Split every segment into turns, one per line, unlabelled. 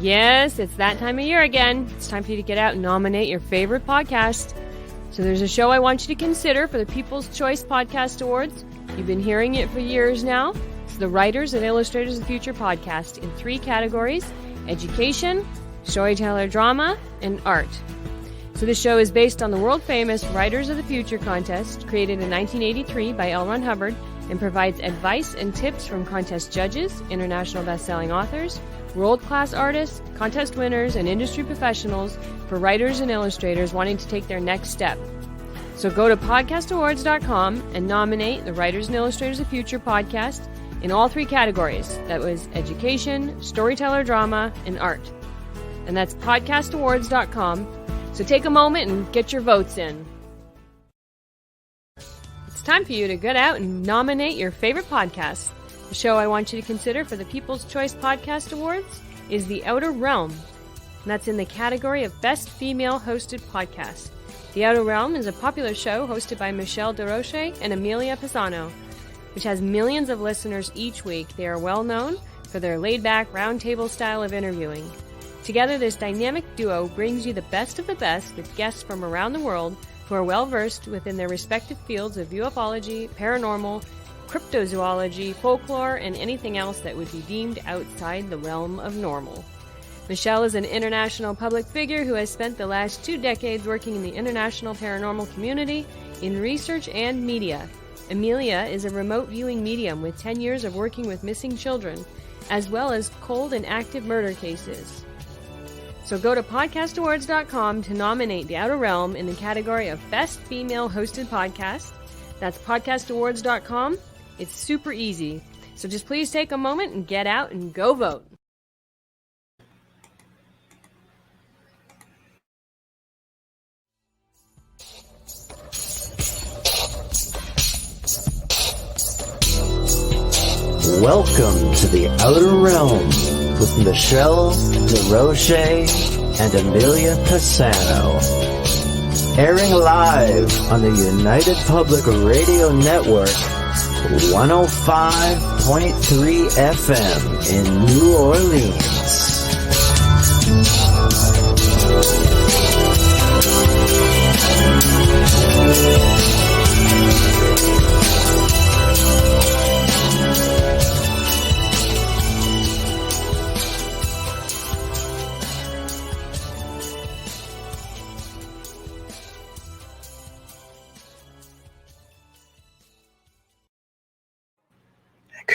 Yes, it's that time of year again. It's time for you to get out and nominate your favorite podcast. So there's a show I want you to consider for the People's Choice Podcast Awards. You've been hearing it for years now. It's the Writers and Illustrators of the Future podcast in 3 categories: education, storyteller drama, and art. So this show is based on the world-famous Writers of the Future contest, created in 1983 by L. Ron Hubbard, and provides advice and tips from contest judges, international best-selling authors, world-class artists, contest winners, and industry professionals for writers and illustrators wanting to take their next step. So go to podcastawards.com and nominate the Writers and Illustrators of the Future podcast in all 3 categories. That was education, storyteller drama, and art. And that's podcastawards.com. So take a moment and get your votes in. It's time for you to get out and nominate your favorite podcast. The show I want you to consider for the People's Choice Podcast Awards is The Outer Realm, and that's in the category of Best Female Hosted Podcast. The Outer Realm is a popular show hosted by Michelle DeRoche and Amelia Pisano, which has millions of listeners each week. They are well known for their laid-back, roundtable style of interviewing. Together, this dynamic duo brings you the best of the best with guests from around the world who are well-versed within their respective fields of ufology, paranormal, cryptozoology, folklore, and anything else that would be deemed outside the realm of normal. Michelle is an international public figure who has spent the last 2 decades working in the international paranormal community, in research and media. Amelia is a remote viewing medium with 10 years of working with missing children, as well as cold and active murder cases. So go to podcastawards.com to nominate The Outer Realm in the category of Best Female Hosted Podcast. That's podcastawards.com. It's super easy. So just please take a moment and get out and go vote.
Welcome to The Outer Realm with Michelle DeRoche and Amelia Pisano. Airing live on the United Public Radio Network, 105.3 FM in New Orleans.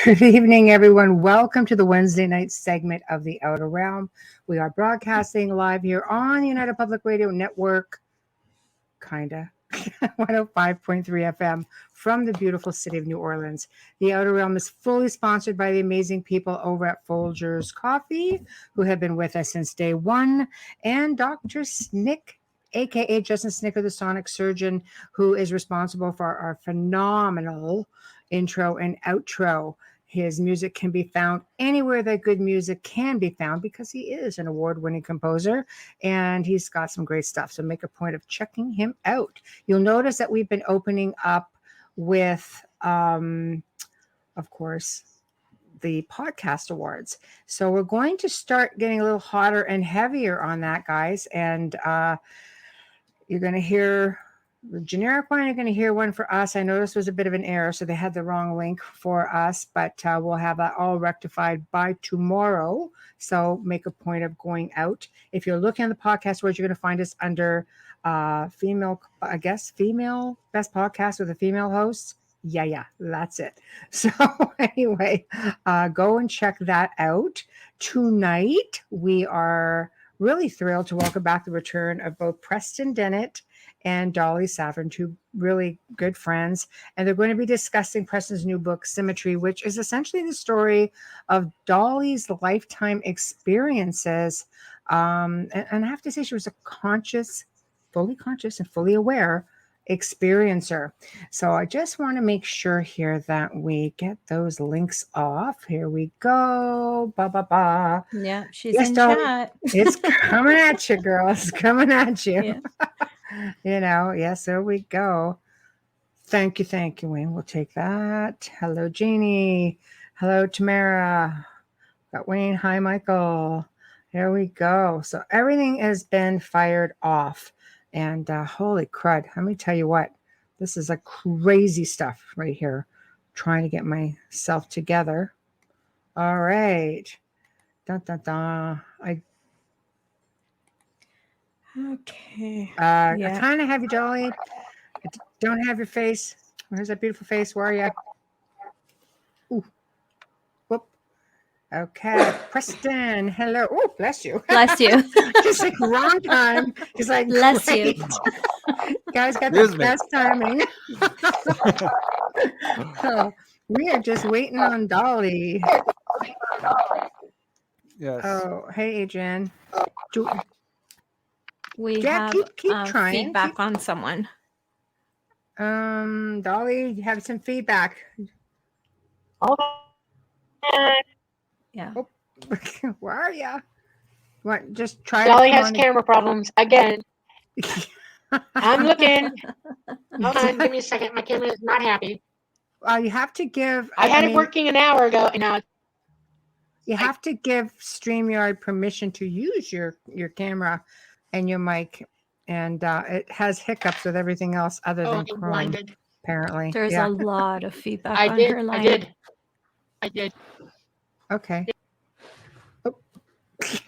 Good evening, everyone. Welcome to the Wednesday night segment of The Outer Realm. We are broadcasting live here on the United Public Radio Network, 105.3 FM from the beautiful city of New Orleans. The Outer Realm is fully sponsored by the amazing people over at Folgers Coffee, who have been with us since day one, and Dr. Snick, aka Justin Snicker, the sonic surgeon, who is responsible for our phenomenal intro and outro. His music can be found anywhere that good music can be found because he is an award-winning composer and he's got some great stuff. So make a point of checking him out. You'll notice that we've been opening up with, of course, the podcast awards. So we're going to start getting a little hotter and heavier on that, guys. And you're going to hear the generic one. You're going to hear one for us. I know this was a bit of an error, so they had the wrong link for us, but we'll have that all rectified by tomorrow. So make a point of going out. If you're looking at the podcast awards, you're going to find us under female best podcast with a female host. Yeah, that's it. So anyway, go and check that out. Tonight, we are really thrilled to welcome back the return of both Preston Dennett and Dolly Safran, 2 really good friends. And they're going to be discussing Preston's new book, Symmetry, which is essentially the story of Dolly's lifetime experiences. And I have to say, she was a fully conscious and fully aware experiencer. So I just want to make sure here that we get those links off. Here we go.
Yeah, she's in chat.
It's coming at you, girl. It's coming at you. Yeah. Yes, there we go. Thank you, Wayne. We'll take that. Hello, Jeannie. Hello, Tamara. Got Wayne. Hi, Michael. Here we go. So everything has been fired off. And holy crud, let me tell you what. This is a crazy stuff right here. Trying to get myself together. All right. Dun, dun, dun.
Okay.
I kind of have you, Dolly. I don't have your face. Where's that beautiful face? Where are you? Ooh. Whoop. Okay. Preston. Hello. Oh, bless you.
Bless you.
Just like wrong time. He's like,
Bless
great.
you.
Guys got
Excuse
the
me.
best timing. So we are just waiting on Dolly.
Yes.
Oh, hey, Adrian.
We
Jack,
have
keep trying.
feedback on someone.
Dolly, you have some feedback.
Yeah.
Oh, where are you? What? Just try.
Dolly
to
has camera problems again. I'm looking. Hold on, give me a second. My camera is not happy.
You have to give.
I had it working an hour ago, and now
you have to give StreamYard permission to use your camera and your mic, and it has hiccups with everything else other than
I'm
Chrome.
blinded.
Apparently,
There's a lot of feedback
I
on
did.
her line.
I did.
Okay. Oh.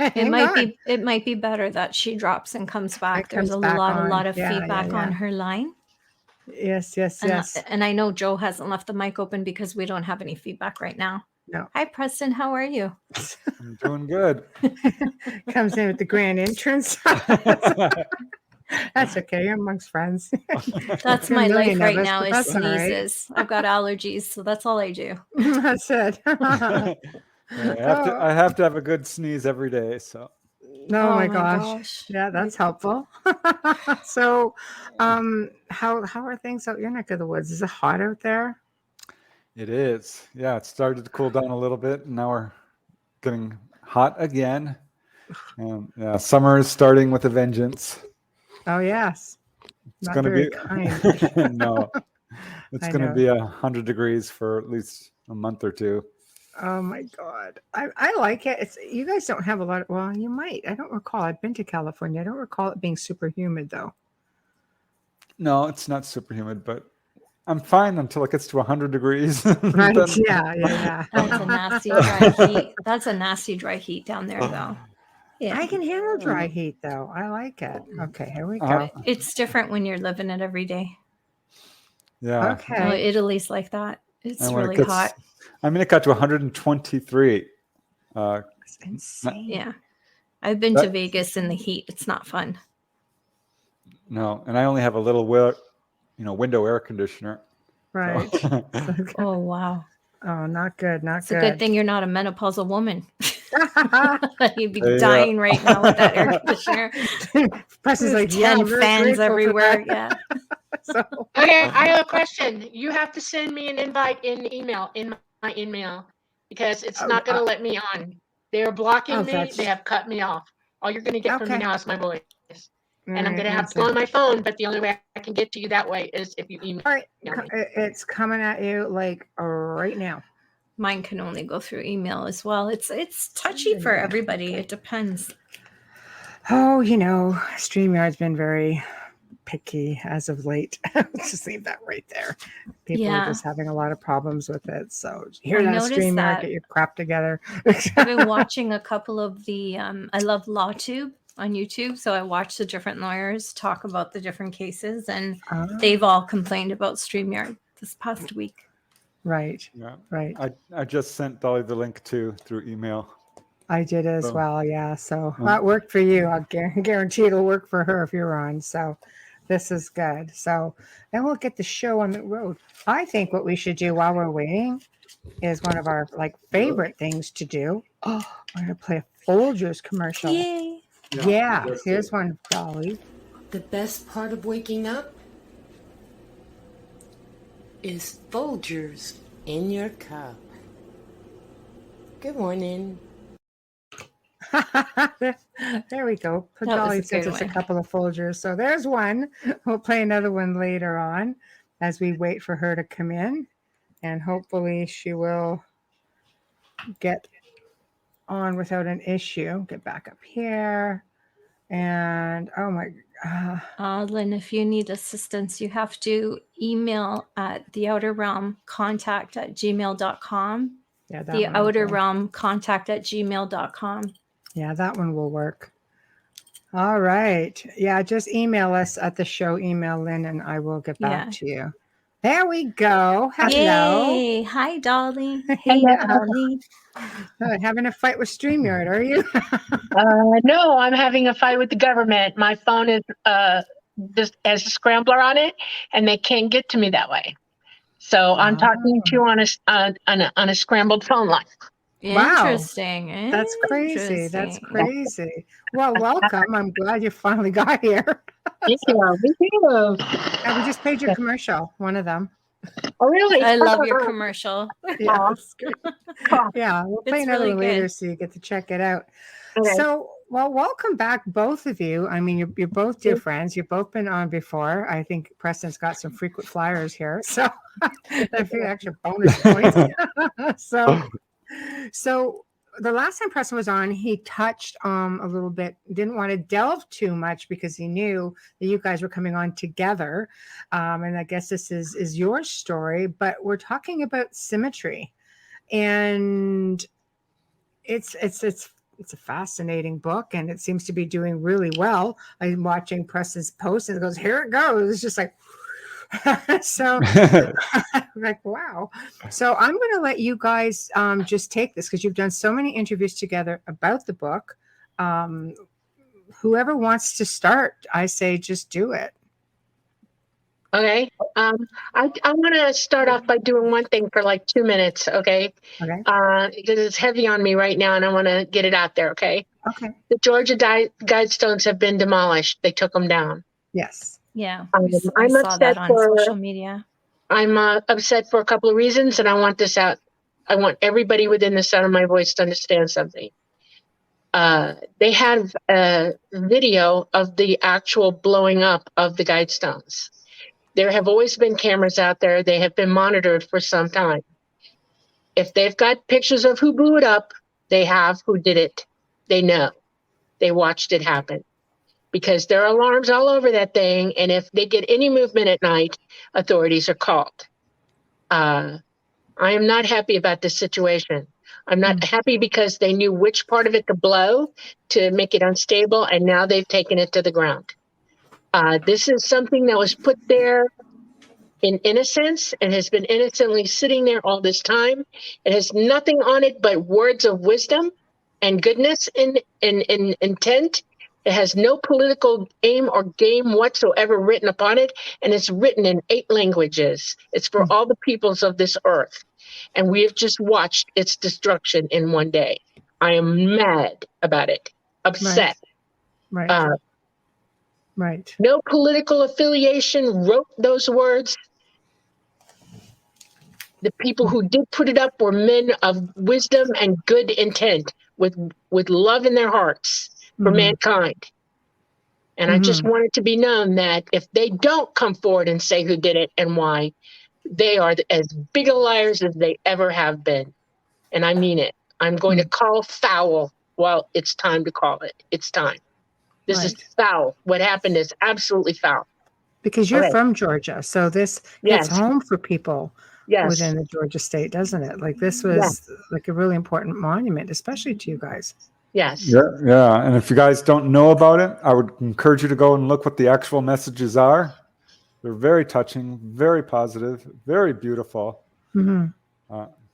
It might be better that she drops and comes back. There's a lot of feedback on her line.
Yes.
And I know Joe hasn't left the mic open because we don't have any feedback right now.
No.
Hi, Preston. How are you?
I'm doing good.
Comes in with the grand entrance. That's okay. You're amongst friends.
That's
You're a
my life
million
right
of us,
now
but
is
that's all right.
sneezes. I've got allergies, so that's all I do.
That's it.
I have to have a good sneeze every day. So.
Oh my gosh. Yeah, that's helpful. So, how are things out your neck of the woods? Is it hot out there?
It is. Yeah, it started to cool down a little bit, and now we're getting hot again. And yeah, summer is starting with a vengeance.
Oh yes.
It's
Not
going to
very
be
kind.
no. It's going to be 100 degrees for at least a month or two.
Oh my God. I like it. You guys don't have a lot of, well, you might. I don't recall. I've been to California. I don't recall it being super humid though.
No, it's not super humid, but I'm fine until it gets to 100 degrees.
Right. Yeah.
That's a nasty dry heat. That's a nasty dry heat down there though. Yeah.
I can handle dry heat though. I like it. Okay, here we go.
It's different when you're living it every day.
Yeah.
Okay.
No, Italy's like that. It's really hot.
I mean, it got to 123.
That's insane.
Yeah. I've been to Vegas in the heat. It's not fun.
No, and I only have a little window air conditioner.
Right.
So.
Oh wow.
Oh, not good.
It's a good thing you're not a menopausal woman. You'd be dying right now with that air conditioner.
Preston's like
10 fans everywhere. Yeah.
Okay, I have a question. You have to send me an invite in my email, because it's not going to let me on. They're blocking me. They have cut me off. All you're going to get from me now is my voice. And I'm going to have to go on my phone, but the only way I can get to you that way is if you email
All right.
me.
It's coming at you like right now.
Mine can only go through email as well. It's touchy for everybody. It depends.
Oh, StreamYard's been very picky as of late. Just leave that right there. People are just having a lot of problems with it. So hear that, StreamYard, get your crap together.
I've been watching a couple of the I love LawTube on YouTube. So I watch the different lawyers talk about the different cases, and they've all complained about StreamYard this past week.
Right.
Yeah.
Right.
I just sent Dolly the link through email.
I did as well. Yeah. So that worked for you. I'll guarantee it'll work for her if you're on. So this is good. So then we'll get the show on the road. I think what we should do while we're waiting is one of our favorite things to do. Oh, we're going to play a Folgers commercial.
Yay.
Yeah. Here's one, Dolly.
The best part of waking up is Folgers in your cup. Good morning.
There we go. Dolly sent us a couple of Folgers. So there's one. We'll play another one later on as we wait for her to come in. And hopefully she will get on without an issue. Get back up here. And oh my,
Lynn, if you need assistance, you have to email at theouterrealmcontact@gmail.com.
yeah, that
The
one.
Outer
Okay.
Realm contact@gmail.com.
Yeah, that one will work. All right. Yeah, just email us at the show email, Lynn, and I will get back to you. There we go. Hello.
Yay. Hi, Dolly. Hey, Dolly.
Having a fight with StreamYard, are you?
No, I'm having a fight with the government. My phone is just has a scrambler on it, and they can't get to me that way. So I'm talking to you on a scrambled phone line.
Interesting.
That's crazy. That's crazy. Well, welcome. I'm glad you finally got here.
Thank you. Me too.
And we just paid your commercial, one of them.
Oh, really?
I love your commercial.
Yeah, it's great. Yeah, we'll play another
really
one later
good.
so you get to check it out.
Okay.
So, well, welcome back, both of you. I mean, you're both dear friends. You've both been on before. I think Preston's got some frequent flyers here. So I feel extra bonus points. So the last time Preston was on, he touched a little bit, didn't want to delve too much because he knew that you guys were coming on together. And I guess this is your story, but we're talking about symmetry. And it's a fascinating book, and it seems to be doing really well. I'm watching Preston's post and it goes, here it goes. It's just like, so like, wow. So I'm going to let you guys just take this because you've done so many interviews together about the book. Whoever wants to start, I say just do it.
Okay. I want to start off by doing one thing for like 2 minutes. Okay.
Okay.
Because it's heavy on me right now, and I want to get it out there. Okay.
Okay.
The Georgia Guidestones have been demolished. They took them down.
Yes.
Yeah.
I'm
I saw
upset
that on
for-
social media.
I'm upset for a couple of reasons, and I want this out. I want everybody within the sound of my voice to understand something. They have a video of the actual blowing up of the Guidestones. There have always been cameras out there. They have been monitored for some time. If they've got pictures of who blew it up, they have who did it. They know. They watched it happen. Because there are alarms all over that thing, and if they get any movement at night, authorities are called. I am not happy about this situation. I'm not happy because they knew which part of it to blow to make it unstable, and now they've taken it to the ground. This is something that was put there in innocence and has been innocently sitting there all this time. It has nothing on it but words of wisdom and goodness in intent. It has no political aim or game whatsoever written upon it, and it's written in 8 languages. It's for all the peoples of this earth, and we have just watched its destruction in one day. I am mad about it, upset.
Right. Right.
No political affiliation wrote those words. The people who did put it up were men of wisdom and good intent with love in their hearts for mankind. And I just want it to be known that if they don't come forward and say who did it and why, they are as big of liars as they ever have been. And I mean it. I'm going to call foul while it's time to call it. It's time. This is foul. What happened is absolutely foul.
Because you're from Georgia, so this hits home for people within the Georgia state, doesn't it? Like this was like a really important monument, especially to you guys.
Yes.
Yeah. And if you guys don't know about it, I would encourage you to go and look what the actual messages are. They're very touching, very positive, very beautiful.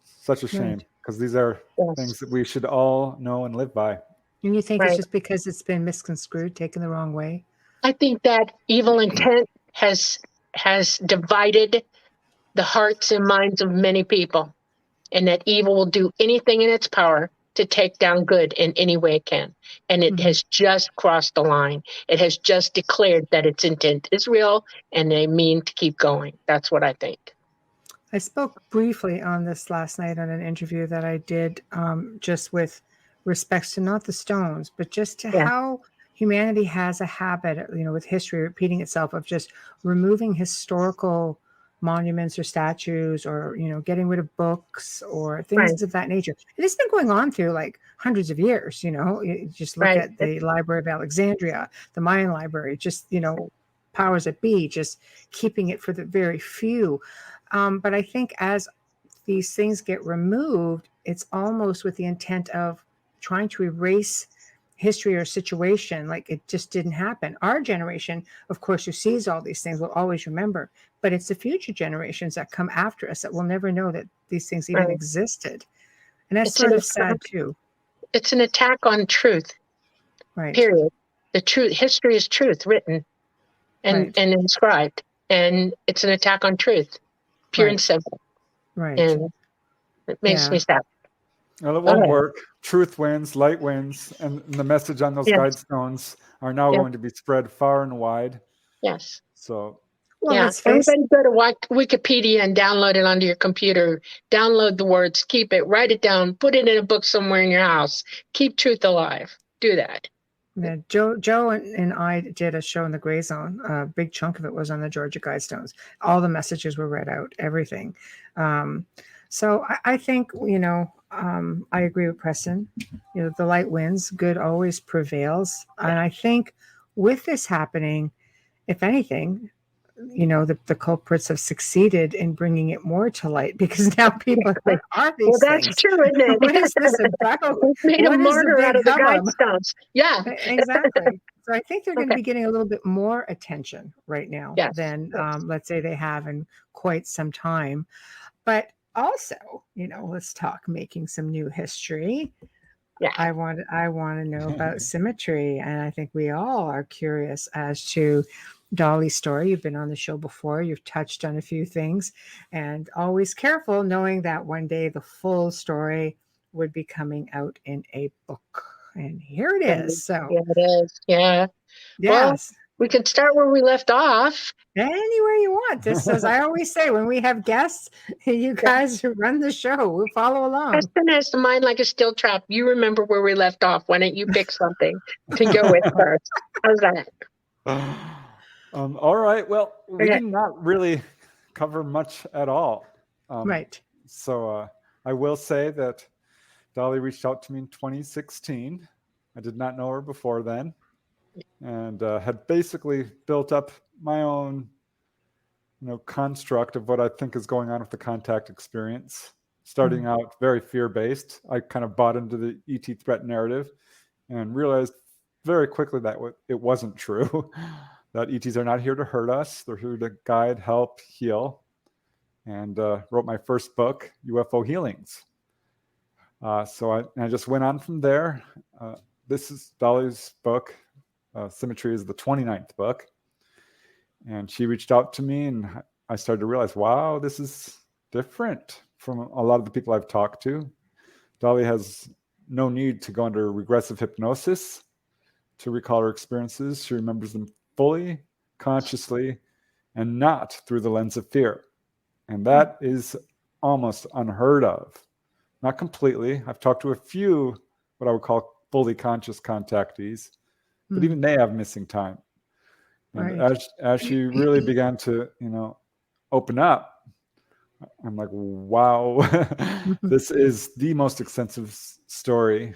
Such a shame because these are things that we should all know and live by.
And you think it's just because it's been misconstrued, taken the wrong way?
I think that evil intent has divided the hearts and minds of many people, and that evil will do anything in its power to take down good in any way it can. And it has just crossed the line. It has just declared that its intent is real, and they mean to keep going. That's what I think.
I spoke briefly on this last night on an interview that I did just with respects to not the stones, but just to how humanity has a habit, with history repeating itself of just removing historical monuments or statues, or getting rid of books or things of that nature. And it's been going on through like hundreds of years. You just look at the Library of Alexandria, the Mayan library, just powers that be, just keeping it for the very few. But I think as these things get removed, it's almost with the intent of trying to erase history or situation, like it just didn't happen. Our generation, of course, who sees all these things will always remember, but it's the future generations that come after us that will never know that these things even existed. And that's sort of sad too.
It's an attack on truth.
Right.
Period. The truth, history is truth written and inscribed. And it's an attack on truth. Pure and simple.
Right.
And it makes me sad.
Well, it won't work. Truth wins, light wins, and the message on those guide stones are now going to be spread far and wide.
Yes.
So,
everybody go to Wikipedia and download it onto your computer. Download the words, keep it, write it down, put it in a book somewhere in your house. Keep truth alive. Do that.
Yeah, Joe and I did a show in the Gray Zone. A big chunk of it was on the Georgia Guidestones. All the messages were read out, everything. So I think, I agree with Preston. The light wins, good always prevails. And I think with this happening, if anything, the culprits have succeeded in bringing it more to light, because now people are like, are these
that's
things?
true, isn't it?
What is this about?
We've made a martyr out of the Guidestones. Yeah.
Exactly. So I think they're going to be getting a little bit more attention right now than, let's say, they have in quite some time. But also, let's talk making some new history. Yeah. I want to know about symmetry, and I think we all are curious as to Dolly's story. You've been on the show before. You've touched on a few things, and always careful, knowing that one day the full story would be coming out in a book. And here it is. So
it is. Yeah.
Yes.
Well, we can start where we left off.
Anywhere you want. This, as I always say, when we have guests, you guys run the show. We'll follow along.
Preston has the mind like a steel trap. You remember where we left off. Why don't you pick something to go with first? How's that?
All right. Well, we did not really cover much at all.
Right.
So I will say that Dolly reached out to me in 2016. I did not know her before then, and had basically built up my own, construct of what I think is going on with the contact experience. Starting out very fear-based, I kind of bought into the ET threat narrative and realized very quickly that it wasn't true. That ETs are not here to hurt us. They're here to guide, help, heal. And wrote my first book, UFO Healings. So I just went on from there. This is Dolly's book. Symmetry is the 29th book. And she reached out to me, and I started to realize, wow, this is different from a lot of the people I've talked to. Dolly has no need to go under regressive hypnosis to recall her experiences. She remembers them fully, consciously, and not through the lens of fear. And that is almost unheard of. Not completely. I've talked to a few what I would call fully conscious contactees, but even they have missing time. And as she really began to, open up, I'm like, wow, this is the most extensive story,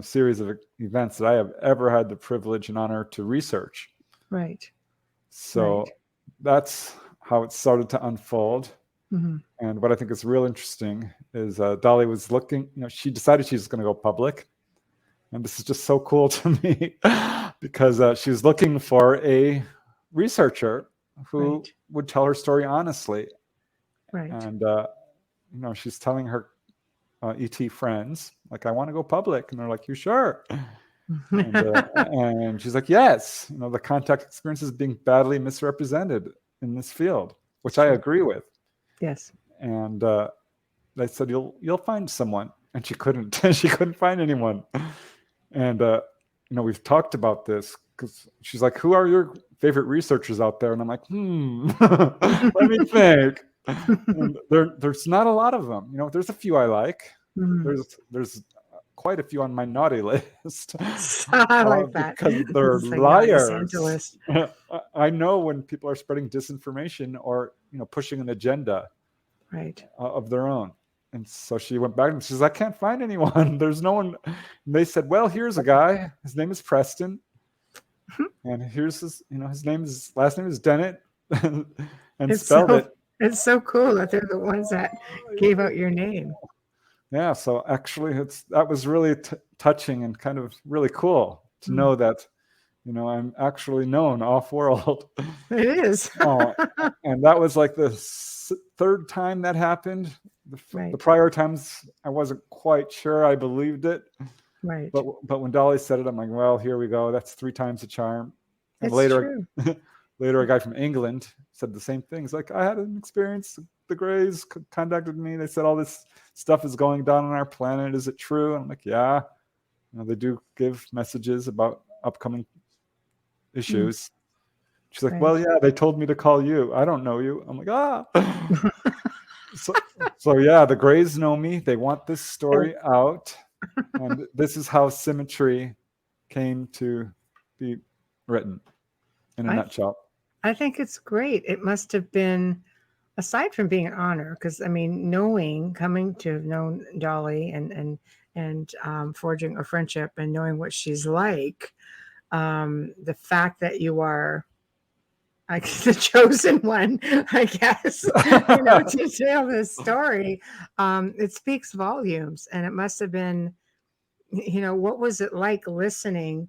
series of events that I have ever had the privilege and honor to research.
Right.
So that's how it started to unfold. Mm-hmm. And what I think is real interesting is Dolly was looking, she decided she was going to go public. And this is just so cool to me because she was looking for a researcher who would tell her story honestly. Right. And, she's telling her ET friends, like, I want to go public. And they're like, you sure? And she's like, yes, the contact experience is being badly misrepresented in this field, which I agree with.
Yes.
And they said, you'll find someone. And she couldn't. She couldn't find anyone. And, we've talked about this because she's like, who are your favorite researchers out there? And I'm like, let me think. And there's not a lot of them. There's a few I like. Mm-hmm. There's quite a few on my naughty list.
I like that.
Because they're
It's like naughty
liars.
Santa list.
I know when people are spreading disinformation or pushing an agenda
Right.
of their own. And so she went back and she says, I can't find anyone. There's no one. And they said, well, here's a guy. His name is Preston. And here's his, his last name is Dennett. And spelled it.
It's so cool that they're the ones that gave out your name.
Yeah. So actually that was really touching and kind of really cool to know that, I'm actually known off world.
It is.
And that was like the third time that happened. The prior times I wasn't quite sure I believed it.
Right.
But when Dolly said it, I'm like, well, here we go. That's 3 times the charm. And
It's
later,
true.
later a guy from England said the same thing. He's like, I had an experience. The Greys contacted me. They said all this stuff is going down on our planet. Is it true? And I'm like, yeah. They do give messages about upcoming issues. She's like, well, yeah, they told me to call you. I don't know you. I'm like, So yeah, the Greys know me. They want this story out. And this is how symmetry came to be written in a nutshell.
I think it's great. It must have been, aside from being an honor, because coming to have known Dolly and forging a friendship and knowing what she's like, the fact that you are the chosen one, I guess, to tell this story, it speaks volumes. And it must have been, what was it like listening,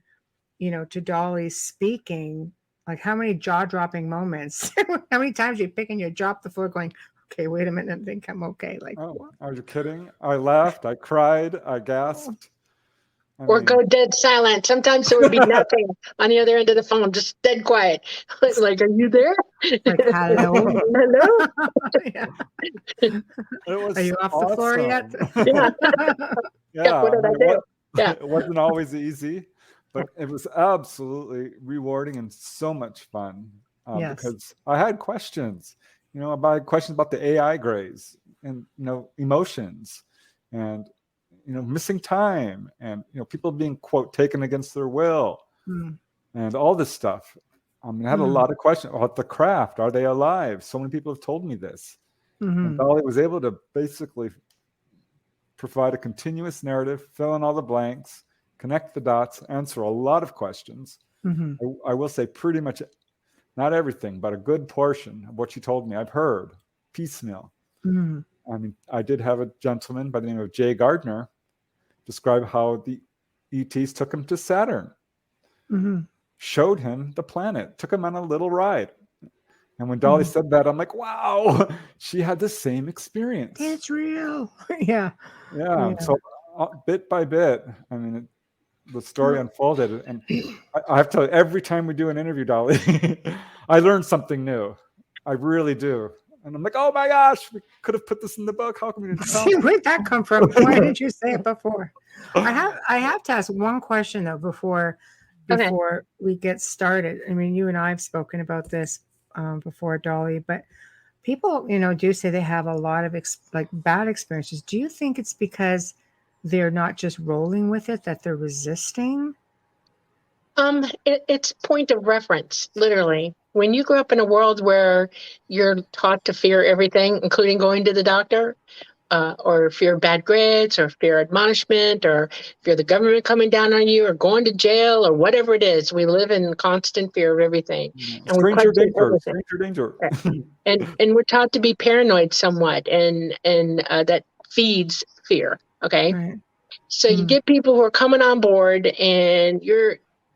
to Dolly speaking? Like, how many jaw-dropping moments? How many times you pick and you drop the floor going, okay, wait a minute, and think I'm okay. Like,
are you kidding? I laughed, I cried, I gasped.
Or go dead silent. Sometimes there would be nothing on the other end of the phone, just dead quiet. Like, are you there?
Like, hello?
Hello?
Yeah.
Are
you off the floor yet?
Yeah. What did I do? Yeah.
It wasn't always easy, but it was absolutely rewarding and so much fun because I had questions. I had questions about the AI Greys and emotions and missing time and people being, quote, taken against their will and all this stuff. I had a lot of questions about the craft. Are they alive? So many people have told me this. And Dolly was able to basically provide a continuous narrative, fill in all the blanks, connect the dots, answer a lot of questions. I will say pretty much, not everything, but a good portion of what she told me I've heard piecemeal. I did have a gentleman by the name of Jay Gardner describe how the ETs took him to Saturn, showed him the planet, took him on a little ride. And when Dolly said that, I'm like, wow, she had the same experience.
It's real. Yeah.
So bit by bit, the story unfolded. And I have to tell you, every time we do an interview, Dolly, I learn something new. I really do. And I'm like, oh my gosh, we could have put this in the book. How come we didn't tell?
Where'd that come from? Why didn't you say it before? I have to ask one question though before we get started. You and I have spoken about this before, Dolly, but people, do say they have a lot of bad experiences. Do you think it's because they're not just rolling with it, that they're resisting?
It's point of reference, literally. When you grow up in a world where you're taught to fear everything, including going to the doctor, or fear bad grades, or fear admonishment, or fear the government coming down on you, or going to jail, or whatever it is, we live in constant fear of everything. And
stranger danger.
And we're taught to be paranoid somewhat, and that feeds fear. Okay,
right.
So you get people who are coming on board, and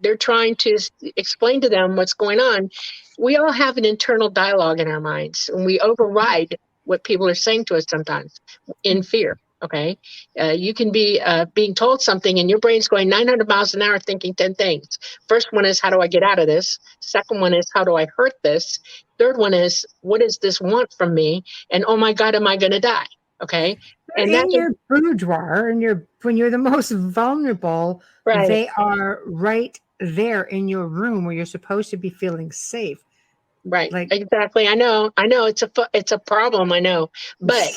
they're trying to explain to them what's going on. We all have an internal dialogue in our minds, and we override what people are saying to us sometimes in fear. Okay. You can be being told something and your brain's going 900 miles an hour thinking 10 things. First one is, how do I get out of this? Second one is, how do I hurt this? Third one is, what does this want from me? And oh my God, am I going to die? Okay.
And in your boudoir, when you're the most vulnerable, they are right there in your room where you're supposed to be feeling safe.
Right. Exactly. I know it's a problem. I know, but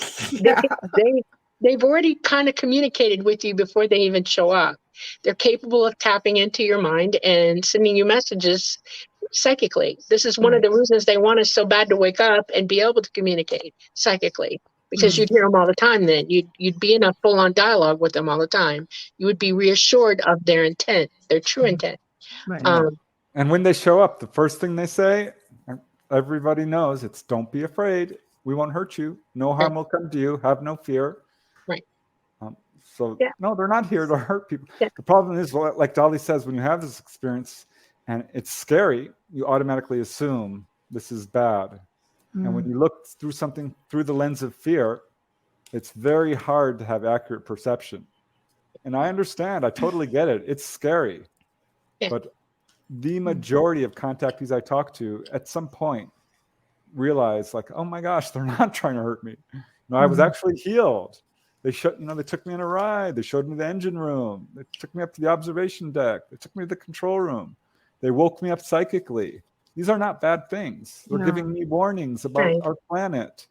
they've already kind of communicated with you before they even show up. They're capable of tapping into your mind and sending you messages psychically. This is one of the reasons they want us so bad to wake up and be able to communicate psychically, because you'd hear them all the time. Then you'd be in a full-on dialogue with them all the time. You would be reassured of their intent, their true intent.
Right.
And when they show up, the first thing they say, everybody knows, it's don't be afraid. We won't hurt you. No harm will come to you. Have no fear.
Right.
No, they're not here to hurt people.
Yeah.
The problem is, like Dolly says, when you have this experience and it's scary, you automatically assume this is bad. And when you look through something through the lens of fear, it's very hard to have accurate perception. And I understand. I totally get it. It's scary. Yeah. But the majority of contactees I talk to at some point realize, like, oh my gosh, they're not trying to hurt me. No, I was actually healed. They they took me on a ride. They showed me the engine room. They took me up to the observation deck. They took me to the control room. They woke me up psychically. These are not bad things. They're giving me warnings about our planet.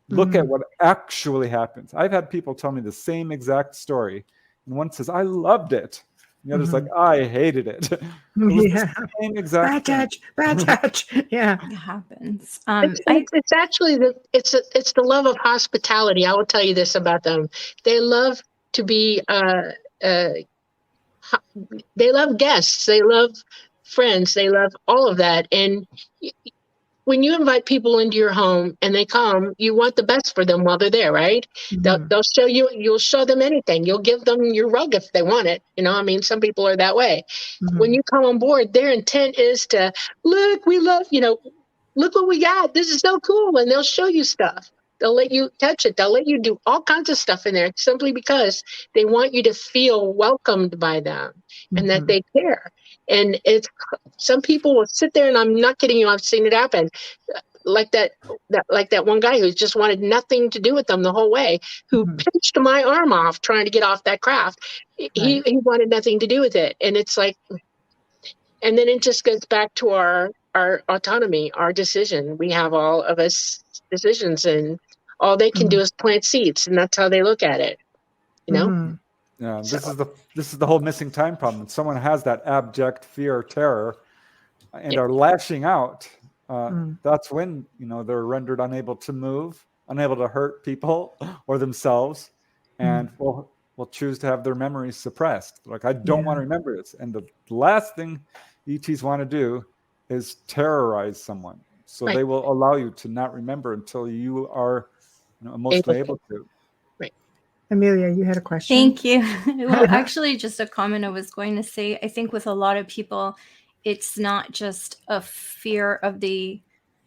Look at what actually happens. I've had people tell me the same exact story. And one says, I loved it. And the other's like, I hated it. It was the same exact
bad touch. Yeah.
It happens.
It's actually it's the love of hospitality. I will tell you this about them. They love to be they love guests. They love friends. They love all of that. And when you invite people into your home and they come, you want the best for them while they're there, right? They'll show you, you'll show them anything. You'll give them your rug if they want it. I mean, some people are that way. When you come on board, their intent is to, look, we love, look what we got. This is so cool. And they'll show you stuff. They'll let you touch it. They'll let you do all kinds of stuff in there simply because they want you to feel welcomed by them and that they care. And some people will sit there, and I'm not kidding you, I've seen it happen. Like that one guy who just wanted nothing to do with them the whole way, who pinched my arm off trying to get off that craft. He wanted nothing to do with it. And it's like, and then it just goes back to our autonomy, our decision. We have all of us decisions, and all they can do is plant seeds, and that's how they look at it.
Yeah, this is the whole missing time problem. When someone has that abject fear or terror and are lashing out, that's when they're rendered unable to move, unable to hurt people or themselves, and will choose to have their memories suppressed. Like, I don't want to remember this. And the last thing ETs want to do is terrorize someone. So they will allow you to not remember until you are emotionally able to.
Amelia, you had a question.
Thank you. Well, actually, just a comment I was going to say. I think with a lot of people, it's not just a fear of the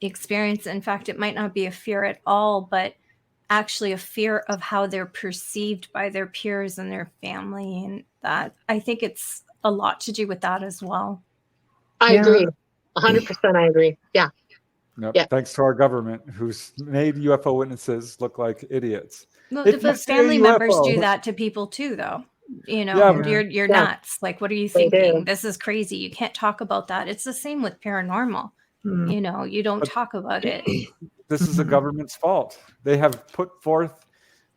experience. In fact, it might not be a fear at all, but actually a fear of how they're perceived by their peers and their family. And that, I think it's a lot to do with that as well.
I agree. 100% I agree. Yeah.
Yep. Yeah. Thanks to our government, who's made UFO witnesses look like idiots.
Well, the family members do that to people too, though. You're nuts. Like, what are you thinking? This is crazy. You can't talk about that. It's the same with paranormal. You don't talk about it.
This is the government's fault. They have put forth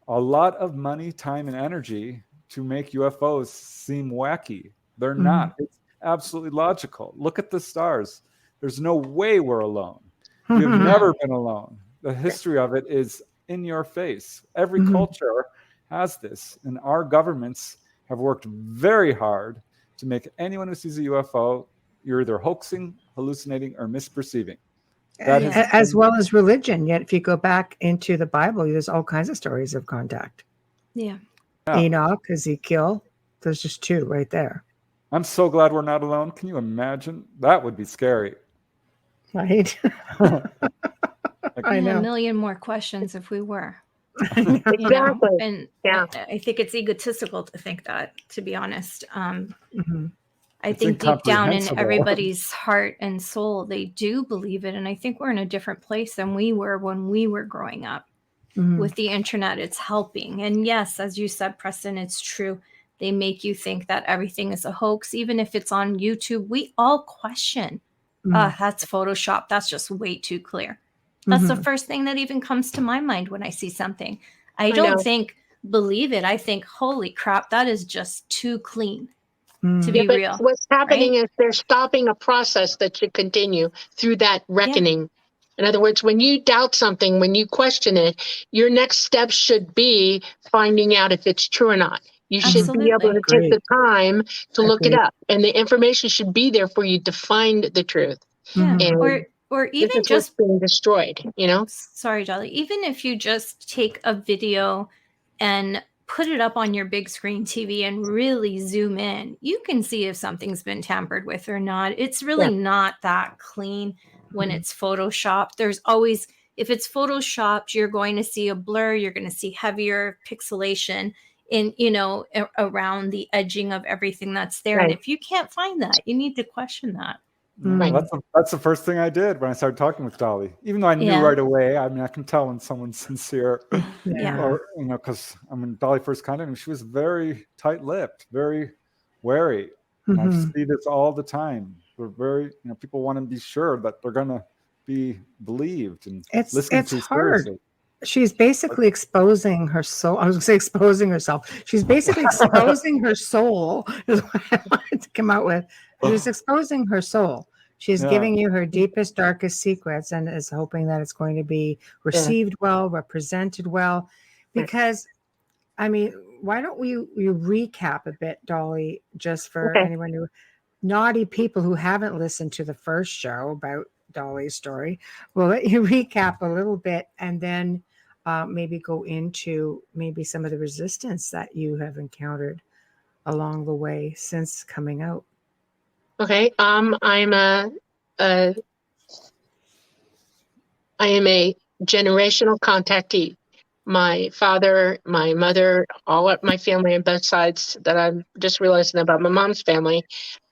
a lot of money, time, and energy to make UFOs seem wacky. They're not. It's absolutely logical. Look at the stars. There's no way we're alone. We've never been alone. The history of it is in your face. Every culture has this, and our governments have worked very hard to make anyone who sees a UFO, you're either hoaxing, hallucinating, or misperceiving.
As well as religion. Yet if you go back into the Bible, there's all kinds of stories of contact.
Yeah.
Enoch, Ezekiel, there's just two right there.
I'm so glad we're not alone. Can you imagine? That would be scary.
Right.
I know. A million more questions if we were.
Exactly.
And I think it's egotistical to think that, to be honest. I think deep down in everybody's heart and soul, they do believe it. And I think we're in a different place than we were when we were growing up. With the internet, it's helping. And yes, as you said, Preston, it's true. They make you think that everything is a hoax. Even if it's on YouTube, we all question, that's Photoshop. That's just way too clear. That's the first thing that even comes to my mind when I see something. I don't think believe it. I think, holy crap, that is just too clean to
Yeah,
be
but
real.
what's happening
Right?
is they're stopping a process that should continue through that reckoning. In other words, when you doubt something, when you question it, your next step should be finding out if it's true or not. You should be able to
Absolutely.
take the
Agreed.
time to look it
Agreed.
up, and the information should be there for you to find the truth.
Yeah.
And
Or
this
even
is what's
just,
being destroyed, you know?
sorry, Dolly, even if you just take a video and put it up on your big screen TV and really zoom in, you can see if something's been tampered with or not. It's really not that clean when it's photoshopped. There's always, if it's photoshopped, you're going to see a blur, you're going to see heavier pixelation in, around the edging of everything that's there. And
Right.
if you can't find that, you need to question that.
Right.
That's the first thing I did when I started talking with Dolly. Even though I knew right away, I mean, I can tell when someone's sincere, or because Dolly first contacted me, she was very tight-lipped, very wary, and I see this all the time. We're very, people want to be sure that they're going to be believed and listened to
hard.
seriously.
She's basically exposing her soul. I was going to say exposing herself. She's basically exposing her soul, is what I wanted to come out with. She's exposing her soul. She's giving you her deepest, darkest secrets and is hoping that it's going to be received well, represented well. Because, I mean, why don't you recap a bit, Dolly, just for anyone who, naughty people who haven't listened to the first show about Dolly's story. We'll let you recap a little bit and then maybe go into maybe some of the resistance that you have encountered along the way since coming out.
Okay. I am a generational contactee. My father, my mother, all of my family on both sides that I'm just realizing about my mom's family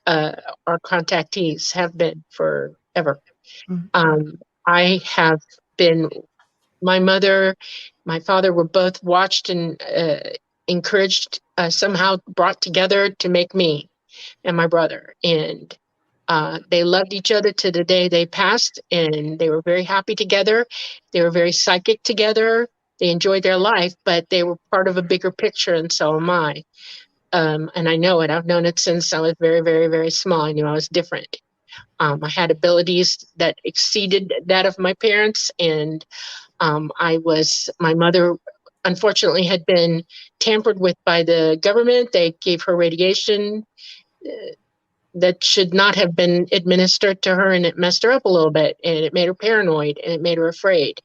are contactees, have been forever. I have been, my mother, my father were both watched and encouraged, somehow brought together to make me and my brother. And they loved each other to the day they passed, and they were very happy together. They were very psychic together. They enjoyed their life, but they were part of a bigger picture, and so am I. And I know it. I've known it since I was very, very, very small. I knew I was different. I had abilities that exceeded that of my parents, and my mother unfortunately had been tampered with by the government. They gave her radiation that should not have been administered to her, and it messed her up a little bit, and it made her paranoid, and it made her afraid.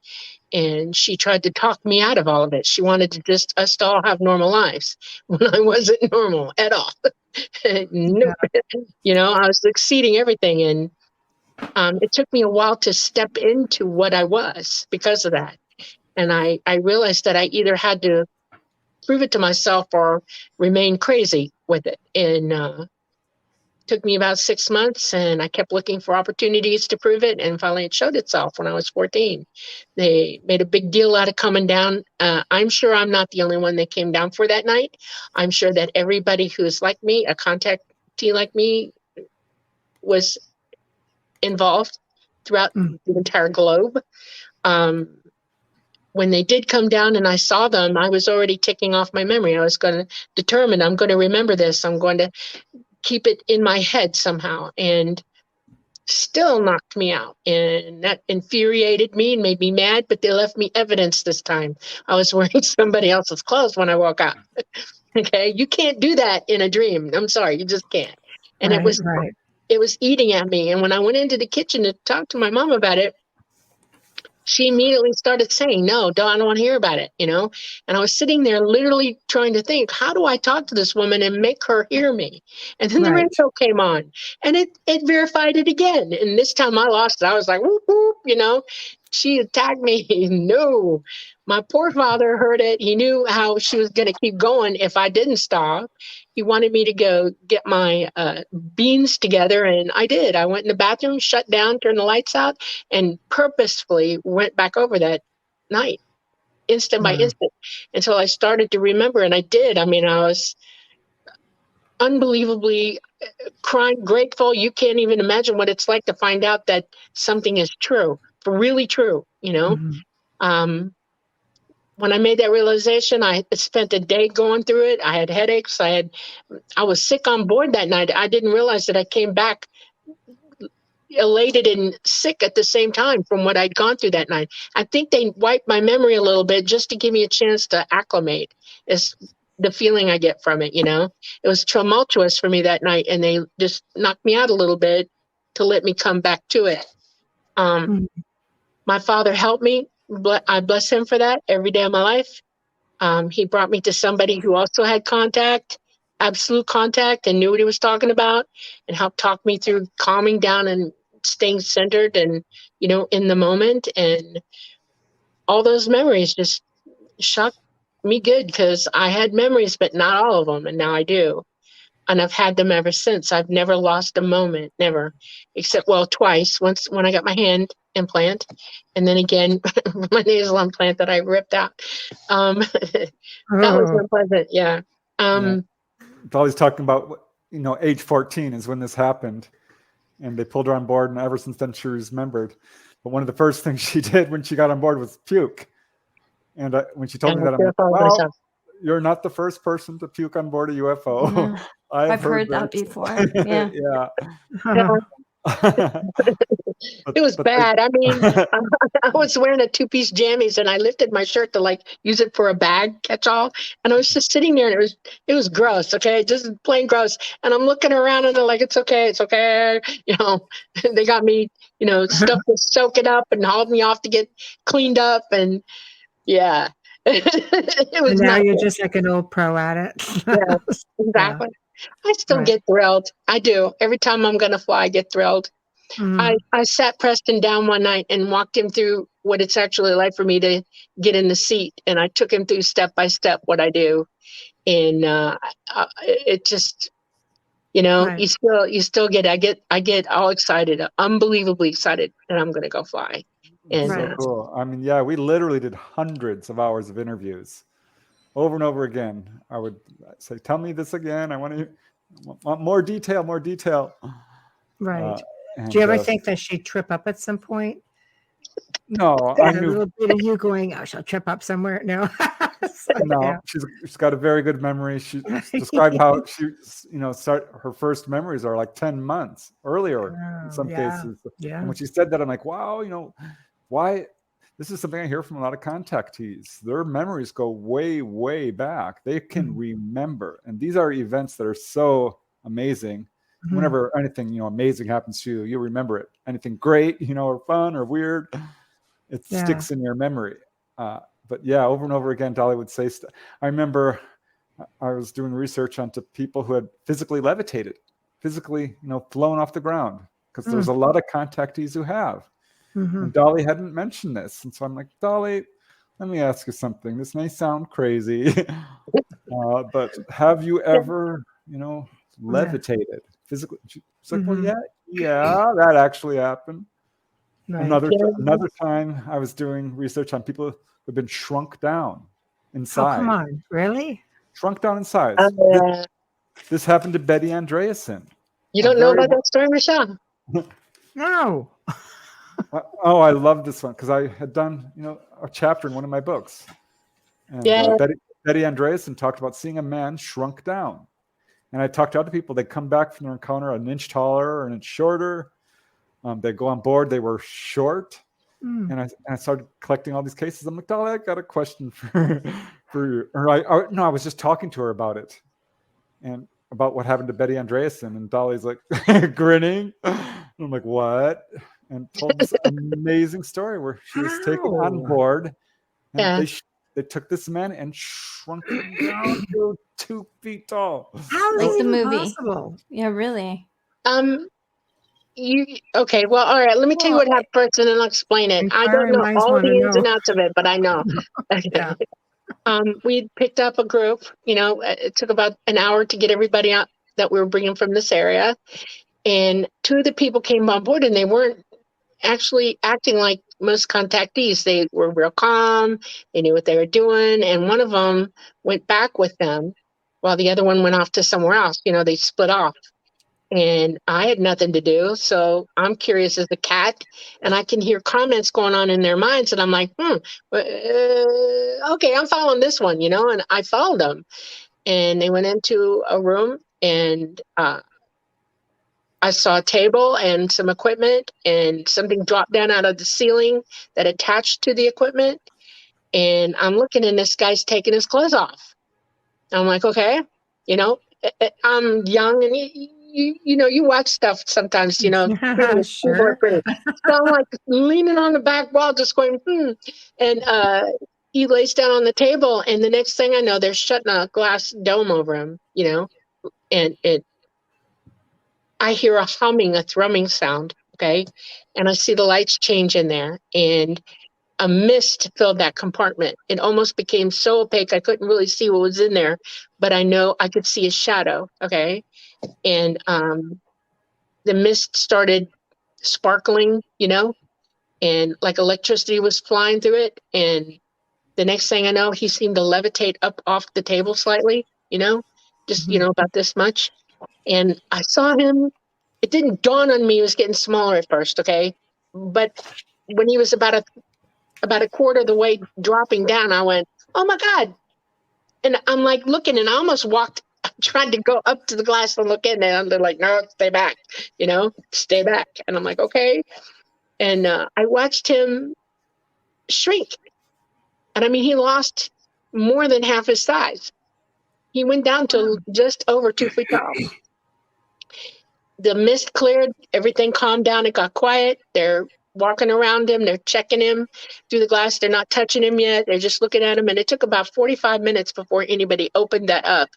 And she tried to talk me out of all of it. She wanted to just us to all have normal lives when I wasn't normal at all. Nope. I was exceeding everything. And it took me a while to step into what I was because of that. And I realized that I either had to prove it to myself or remain crazy with it. And took me about 6 months, and I kept looking for opportunities to prove it. And finally it showed itself when I was 14. They made a big deal out of coming down. I'm sure I'm not the only one that came down for that night. I'm sure that everybody who's like me, a contactee like me, was involved throughout the entire globe. When they did come down and I saw them, I was already ticking off my memory. I was going to determine, I'm going to remember this. I'm going to keep it in my head somehow, and still knocked me out. And that infuriated me and made me mad, but they left me evidence this time. I was wearing somebody else's clothes when I woke up. Okay. You can't do that in a dream. I'm sorry. You just can't. And it was eating at me. And when I went into the kitchen to talk to my mom about it, she immediately started saying, no, I don't want to hear about it, And I was sitting there literally trying to think, how do I talk to this woman and make her hear me? And then the radio came on, and it verified it again. And this time I lost it. I was like, whoop, whoop, She attacked me. No, my poor father heard it. He knew how she was going to keep going if I didn't stop. He wanted me to go get my beans together, and I did. I went in the bathroom, shut down, turned the lights out, and purposefully went back over that night, instant by instant, until I started to remember. And I did. I mean, I was unbelievably crying, grateful. You can't even imagine what it's like to find out that something is true, really true, when I made that realization, I spent a day going through it. I had headaches. I was sick on board that night. I didn't realize that I came back elated and sick at the same time from what I'd gone through that night. I think they wiped my memory a little bit just to give me a chance to acclimate. Is the feeling I get from it, you know? It was tumultuous for me that night, and they just knocked me out a little bit to let me come back to it. My father helped me. I bless him for that every day of my life. He brought me to somebody who also had absolute contact, and knew what he was talking about, and helped talk me through calming down and staying centered and, you know, in the moment. And all those memories just shocked me good, because I had memories, but not all of them. And now I do. And I've had them ever since. I've never lost a moment, never, except, well, twice. Once when I got my hand implant, and then again, my nasal implant that I ripped out. That was unpleasant. Yeah.
Dolly's talking about, you know, age 14 is when this happened, and they pulled her on board, and ever since then she remembered. But one of the first things she did when she got on board was puke. And when she told me that, I'm like, well, you're not the first person to puke on board a UFO.
No. I've heard that before. Yeah.
It was bad. I mean, I was wearing a 2-piece jammies, and I lifted my shirt to like use it for a bag catch-all, and I was just sitting there, and it was gross. Okay, just plain gross. And I'm looking around, and they're like, "It's okay, it's okay." You know, they got me, you know, stuff to soak it up and hauled me off to get cleaned up, and yeah. It was
and now you're
good.
just like an old pro at it.
Yeah, exactly. I still get thrilled. I do. Every time I'm going to fly, I get thrilled. I sat Preston down one night and walked him through what it's actually like for me to get in the seat. And I took him through step by step what I do. And it just, you know, you still get, I get all excited, unbelievably excited that I'm going to go fly. And
so cool. I mean, yeah, we literally did hundreds of hours of interviews over and over again. I would say, tell me this again. I want more detail, more detail.
Right. Do you ever think that she'd trip up at some point?
No, I knew.
A little bit of you going, "Oh, she'll trip up somewhere." No,
no, she's got a very good memory. She described how she, you know, her first memories are like 10 months earlier in some cases. And when she said that, I'm like, wow, you know, why? This is something I hear from a lot of contactees. Their memories go way, way back. They can remember, and these are events that are so amazing. Whenever anything, you know, amazing happens to you, you remember it. Anything great, you know, or fun or weird, it sticks in your memory. But yeah, over and over again, Dolly would say stuff. I remember I was doing research onto people who had physically levitated, physically, you know, flown off the ground, because there's a lot of contactees who have. And Dolly hadn't mentioned this. And so I'm like, Dolly, let me ask you something. This may sound crazy, but have you ever, you know, levitated physically? She's like, well, yeah, that actually happened. Right. Another time I was doing research on people who've been shrunk down in size.
Oh, come on. Really?
Shrunk down in size. This happened to Betty Andreasen.
You don't know about that story, Michelle?
No.
Oh, I love this one because I had done, you know, a chapter in one of my books. And Betty Andreasen talked about seeing a man shrunk down. And I talked to other people. They come back from their encounter an inch taller or an inch shorter. They go on board. They were short. And I started collecting all these cases. I'm like, Dolly, I got a question for you. I was just talking to her about it and about what happened to Betty Andreasen. And Dolly's like grinning. And I'm like, what? And told this amazing story where she was taken on board. And they took this man and shrunk him down to 2 feet tall.
How
like
is
the
it
movie?
Possible?
Yeah, really.
Okay, well, all right, let me tell you what happened first, and then I'll explain it. I don't know all the ins and outs of it, but I know. We picked up a group, you know, it took about an hour to get everybody out that we were bringing from this area. And 2 of the people came on board, and they weren't actually acting like most contactees. They were real calm. They knew what they were doing. And one of them went back with them while the other one went off to somewhere else. You know, they split off. And I had nothing to do. So I'm curious as a cat, and I can hear comments going on in their minds. And I'm like, okay, I'm following this one, and I followed them. And they went into a room, and I saw a table and some equipment, and something dropped down out of the ceiling that attached to the equipment. And I'm looking, and this guy's taking his clothes off. I'm like, okay, I'm young, and you watch stuff sometimes, people are
Sure.
pretty. So I'm like leaning on the back wall, just going, and he lays down on the table, and the next thing I know, they're shutting a glass dome over him, and I hear a humming, a thrumming sound, okay, and I see the lights change in there, and a mist filled that compartment. It almost became so opaque I couldn't really see what was in there, but I know I could see a shadow, okay? And the mist started sparkling, and like electricity was flying through it. And the next thing I know, he seemed to levitate up off the table slightly, just, about this much. And I saw him. It didn't dawn on me he was getting smaller at first, okay? But when he was about a quarter of the way dropping down, I went, oh my God. And I'm like looking, and I almost walked, tried to go up to the glass and look in, and they're like, no, stay back, stay back. And I'm like, okay. And I watched him shrink. And I mean, he lost more than half his size. He went down to just over 2 feet tall. The mist cleared, everything calmed down, it got quiet. They're walking around him, they're checking him through the glass, they're not touching him yet, they're just looking at him. And it took about 45 minutes before anybody opened that up.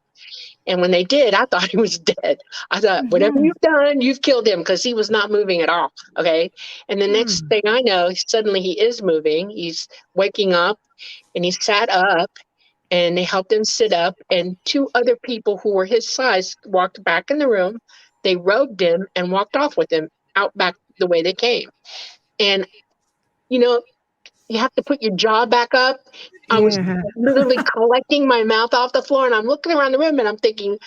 And when they did, I thought he was dead. I thought, whatever you've done, you've killed him, because he was not moving at all, okay? And the next thing I know, suddenly he is moving, he's waking up, and he sat up, and they helped him sit up, and 2 other people who were his size walked back in the room. They robed him and walked off with him out back the way they came. And, you have to put your jaw back up. I was literally collecting my mouth off the floor, and I'm looking around the room, and I'm thinking,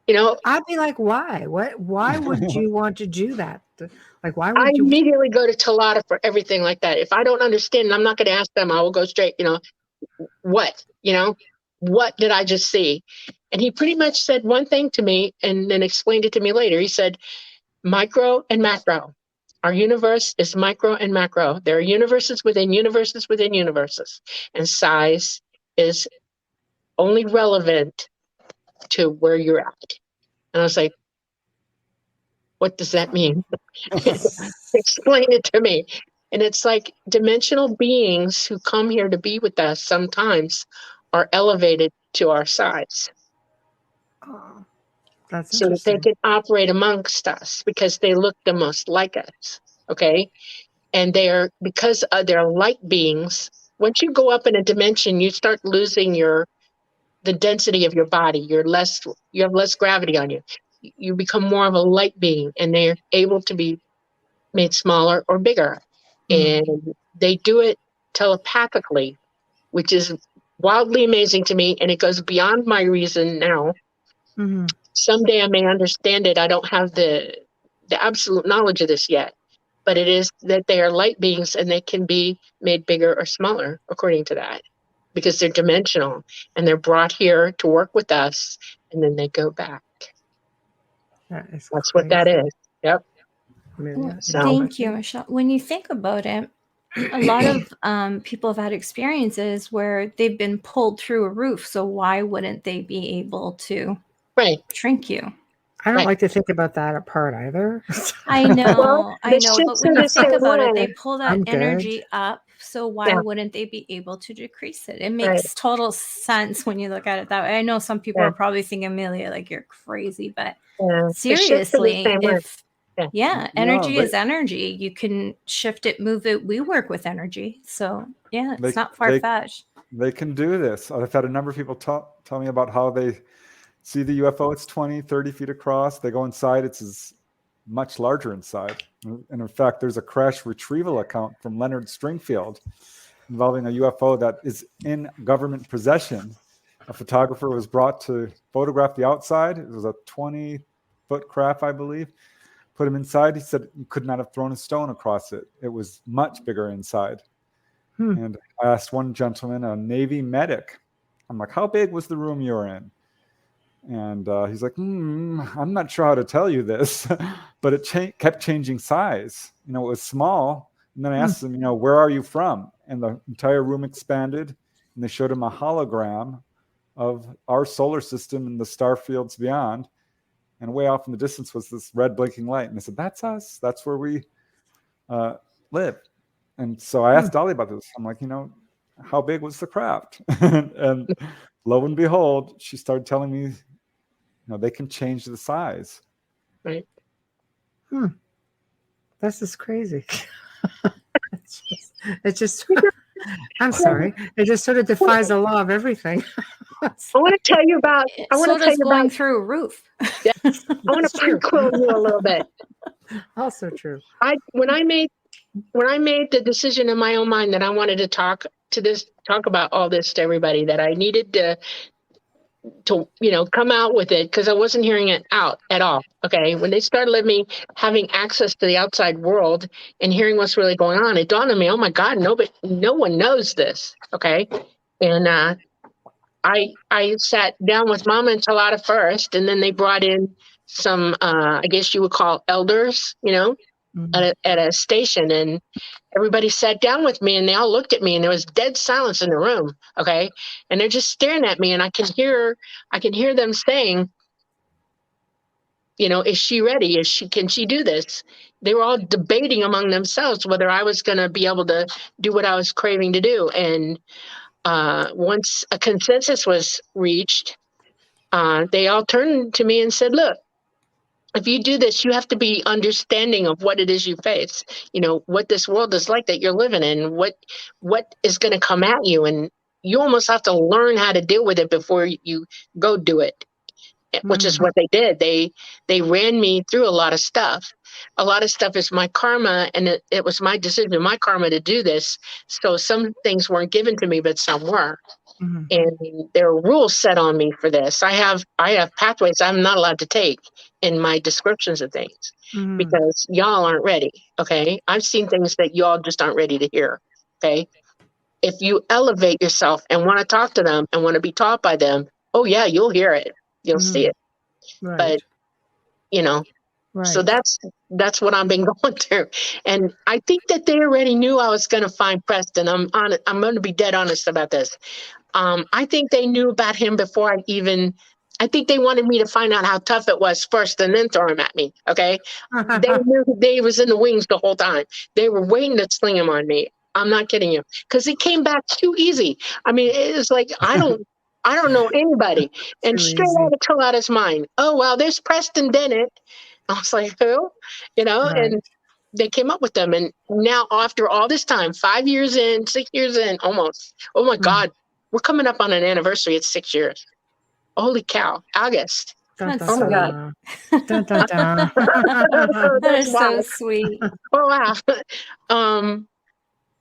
I'd be like, why? Why would you want to do that? Like, why
I
would you?
immediately go to Talata for everything like that. If I don't understand, I'm not going to ask them. I will go straight, what, what did I just see? And he pretty much said one thing to me and then explained it to me later. He said, micro and macro. Our universe is micro and macro. There are universes within universes within universes. And size is only relevant to where you're at. And I was like, what does that mean? Explain it to me. And it's like dimensional beings who come here to be with us sometimes are elevated to our size.
Oh, that's
so that they can operate amongst us because they look the most like us. Okay. And because they're light beings. Once you go up in a dimension, you start losing the density of your body. You have less gravity on you. You become more of a light being, and they're able to be made smaller or bigger. And they do it telepathically, which is wildly amazing to me. And it goes beyond my reason now. Someday I may understand it. I don't have the absolute knowledge of this yet, but it is that they are light beings, and they can be made bigger or smaller according to that, because they're dimensional, and they're brought here to work with us, and then they go back. That's what that is. Yep.
Well, thank you, Michelle. When you think about it, a lot of people have had experiences where they've been pulled through a roof. So why wouldn't they be able to shrink you?
I don't like to think about that part either.
I know. But when you think about it, they pull that energy up. So why wouldn't they be able to decrease it? It makes total sense when you look at it that way. I know some people are probably thinking, Amelia, like you're crazy, but seriously, energy is energy. You can shift it, move it. We work with energy. So it's not far-fetched.
They can do this. I've had a number of people tell me about how they see the UFO. It's 20, 30 feet across. They go inside. It's much larger inside. And in fact, there's a crash retrieval account from Leonard Stringfield involving a UFO that is in government possession. A photographer was brought to photograph the outside. It was a 20, foot craft, I believe. Put him inside. He said you could not have thrown a stone across it. It was much bigger inside. And I asked one gentleman, a Navy medic, I'm like, how big was the room you were in? And he's like, I'm not sure how to tell you this, but it kept changing size. It was small. And then I asked him, where are you from? And the entire room expanded, and they showed him a hologram of our solar system and the star fields beyond. And way off in the distance was this red blinking light. And I said, that's us. That's where we live. And so I asked Dolly about this. I'm like, how big was the craft? And lo and behold, she started telling me, they can change the size.
Right.
This is crazy. It just I'm sorry. It just sort of defies the law of everything.
I want to tell you about. I want to tell you
going
about
through a roof.
Yeah, I want to prequel you a little bit.
Also true.
When I made the decision in my own mind that I wanted to talk about all this to everybody, that I needed to come out with it, because I wasn't hearing it out at all. Okay. When they started letting me having access to the outside world and hearing what's really going on, it dawned on me, oh my God, no one knows this. Okay. And I sat down with Mama and Talata first, and then they brought in some I guess you would call elders, at a station, and everybody sat down with me, and they all looked at me, and there was dead silence in the room. Okay. And they're just staring at me, and I can hear them saying, is she ready? Can she do this? They were all debating among themselves whether I was going to be able to do what I was craving to do. And once a consensus was reached, they all turned to me and said, look, if you do this, you have to be understanding of what it is you face, what this world is like that you're living in, what is going to come at you. And you almost have to learn how to deal with it before you go do it, which is what they did. They ran me through a lot of stuff. A lot of stuff is my karma, and it was my decision, my karma to do this. So some things weren't given to me, but some were. And there are rules set on me for this. I have pathways I'm not allowed to take in my descriptions of things because y'all aren't ready. Okay. I've seen things that y'all just aren't ready to hear. Okay. If you elevate yourself and want to talk to them and want to be taught by them, oh yeah, you'll hear it. You'll see it.
Right.
But,
right.
So that's what I've been going through. And I think that they already knew I was going to find Preston. I'm going to be dead honest about this. I think they knew about him before I think they wanted me to find out how tough it was first and then throw him at me. Okay. They knew Dave was in the wings the whole time. They were waiting to sling him on me. I'm not kidding you. Because it came back too easy. I mean, it was like, I don't know anybody. And straight out of Talata's mind, oh, well, there's Preston Dennett. I was like, who? And they came up with them. And now after all this time, 5 years in, 6 years in, almost, oh my God, we're coming up on an anniversary. It's 6 years. Holy cow. August.
Dun,
That's
dun,
my
dun. Dun, dun, dun.
That is so sweet.
Oh, wow.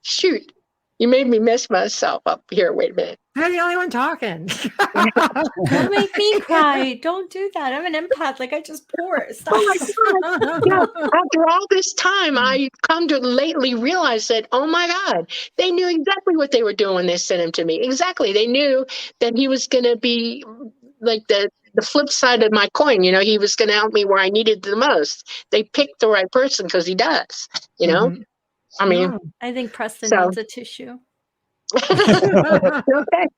Shoot. You made me mess myself up here. Wait a minute.
You're the only one talking.
Don't make me cry. Don't do that. I'm an empath. Like, I just pour. Stop.
Oh my God. Yeah, after all this time, I come to lately realize that, oh my God, they knew exactly what they were doing when they sent him to me. Exactly. They knew that he was going to be like the flip side of my coin. He was going to help me where I needed the most. They picked the right person because he does, I mean,
I think Preston needs a tissue.
Okay.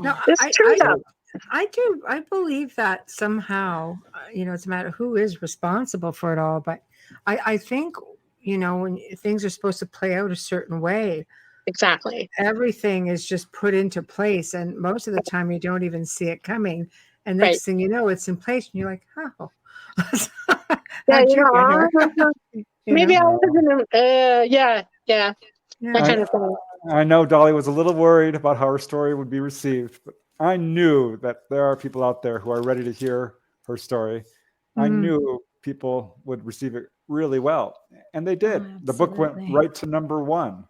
No,
It's true though.
I do. I believe that somehow, it's a matter of who is responsible for it all. But I think, when things are supposed to play out a certain way,
Exactly.
everything is just put into place. And most of the time, you don't even see it coming. And next thing you know, it's in place. And you're like, oh.
Maybe I wasn't. Yeah. That kind of thing.
I know Dolly was a little worried about how her story would be received, but I knew that there are people out there who are ready to hear her story. I knew people would receive it really well, and they did. The book went right to #1,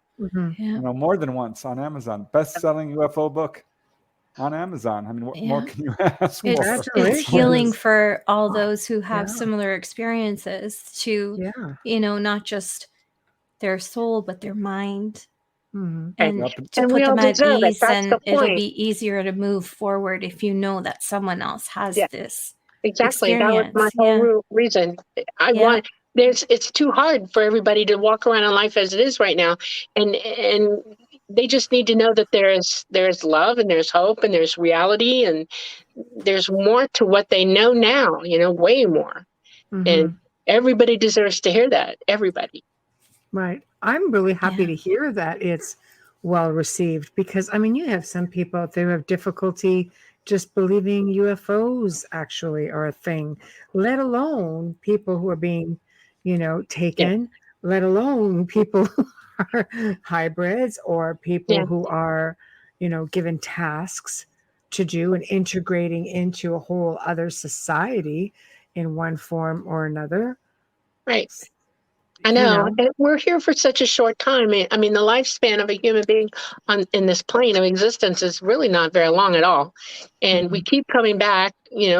more than once on Amazon. Best-selling UFO book on Amazon. I mean, what more can you ask for?
It's healing for all those who have
Yeah.
similar experiences to,
Yeah.
not just their soul, but their mind.
Mhm.
And
Yep.
to
And
put
we all
them at
deserve it.
ease,
That's
and
the
it'll
point.
be easier to move forward if you know that someone else has
Yeah.
this
Exactly. That was
experience.
my whole reason. It's too hard for everybody to walk around in life as it is right now. And they just need to know that there's love and there's hope and there's reality and there's more to what they know now, way more. And everybody deserves to hear that. Everybody.
Right. I'm really happy to hear that it's well received because, I mean, you have some people out there who have difficulty just believing UFOs actually are a thing, let alone people who are being, taken, let alone people who are hybrids or people who are, given tasks to do and integrating into a whole other society in one form or another.
Right. I know. And we're here for such a short time. I mean, the lifespan of a human being in this plane of existence is really not very long at all. And we keep coming back,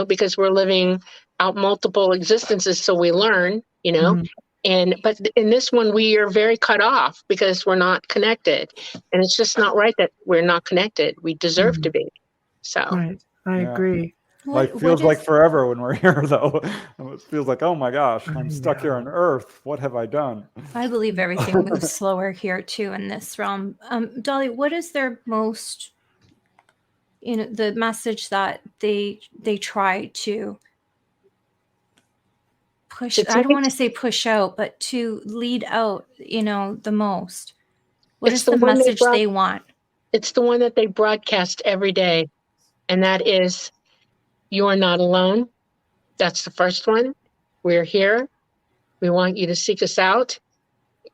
because we're living out multiple existences. So we learn, but in this one, we are very cut off because we're not connected. And it's just not right that we're not connected. We deserve to be. So.
Right. I agree.
Life feels like forever when we're here, though. It feels like, oh my gosh, I'm stuck here on Earth. What have I done?
I believe everything moves slower here too in this realm. Dolly, what is their most, the message that they try to push? I don't want to say push out, but to lead out, the most. What is the message they want?
It's the one that they broadcast every day, and that is, you are not alone. That's the first one. We're here. We want you to seek us out.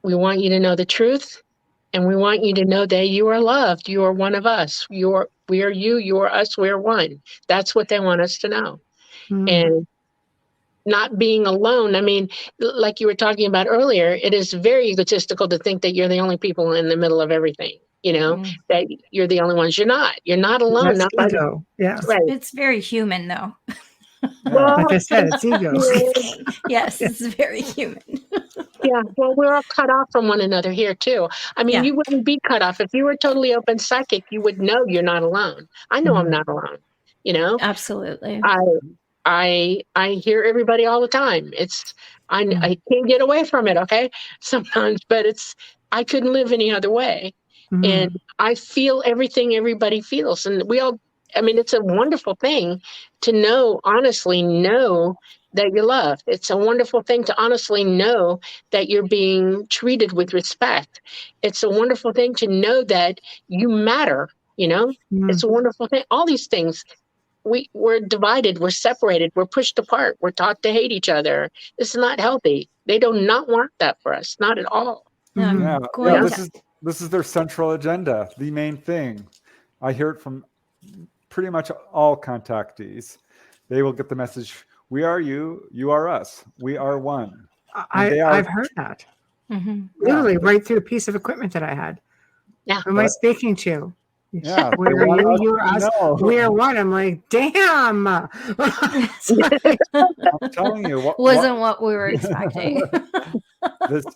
We want you to know the truth. And we want you to know that you are loved. You are one of us. We are you. You are us. We are one. That's what they want us to know. And not being alone. I mean, like you were talking about earlier, it is very egotistical to think that you're the only people in the middle of everything, that you're the only ones. You're not. You're not alone.
That's ego. Yeah.
Right.
It's very human, though.
Well, like I said, it's ego.
Yes, it's very human.
Yeah, well, we're all cut off from one another here too. I mean, you wouldn't be cut off if you were totally open psychic. You would know you're not alone. I know I'm not alone.
Absolutely.
I hear everybody all the time. I can't get away from it. Okay, sometimes, but I couldn't live any other way, and I feel everything everybody feels, and we all. I mean, it's a wonderful thing to honestly know that you're loved. It's a wonderful thing to honestly know that you're being treated with respect. It's a wonderful thing to know that you matter, It's a wonderful thing. All these things, we're divided, we're separated, we're pushed apart, we're taught to hate each other. This is not healthy. They do not want that for us, not at all.
This is their central agenda, the main thing. I hear it from pretty much all contactees. They will get the message, we are you, you are us, we are one.
I've heard that. Literally right through a piece of equipment that I had.
Yeah.
Who am I speaking to?
Yeah.
We are you, you are us, we are one. I'm like, damn.
I'm telling you.
Wasn't what we were expecting.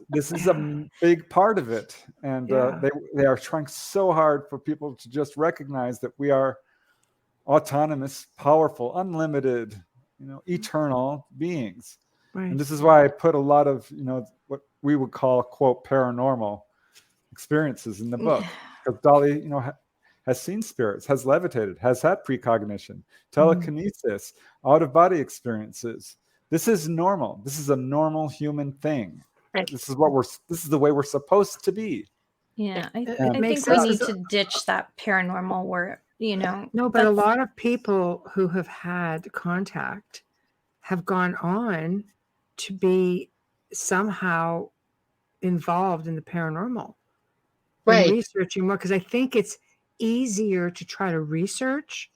This is a big part of it. And they are trying so hard for people to just recognize that we are autonomous, powerful, unlimited, eternal beings. Right. And this is why I put a lot of, what we would call, quote, paranormal experiences in the book. Because Dolly, has seen spirits, has levitated, has had precognition, telekinesis, out-of-body experiences. This is normal. This is a normal human thing. Right. This is the way we're supposed to be.
Yeah, I think we need to ditch that paranormal word,
No, but a lot of people who have had contact have gone on to be somehow involved in the paranormal. Right. And researching more, because I think it's easier to try to research,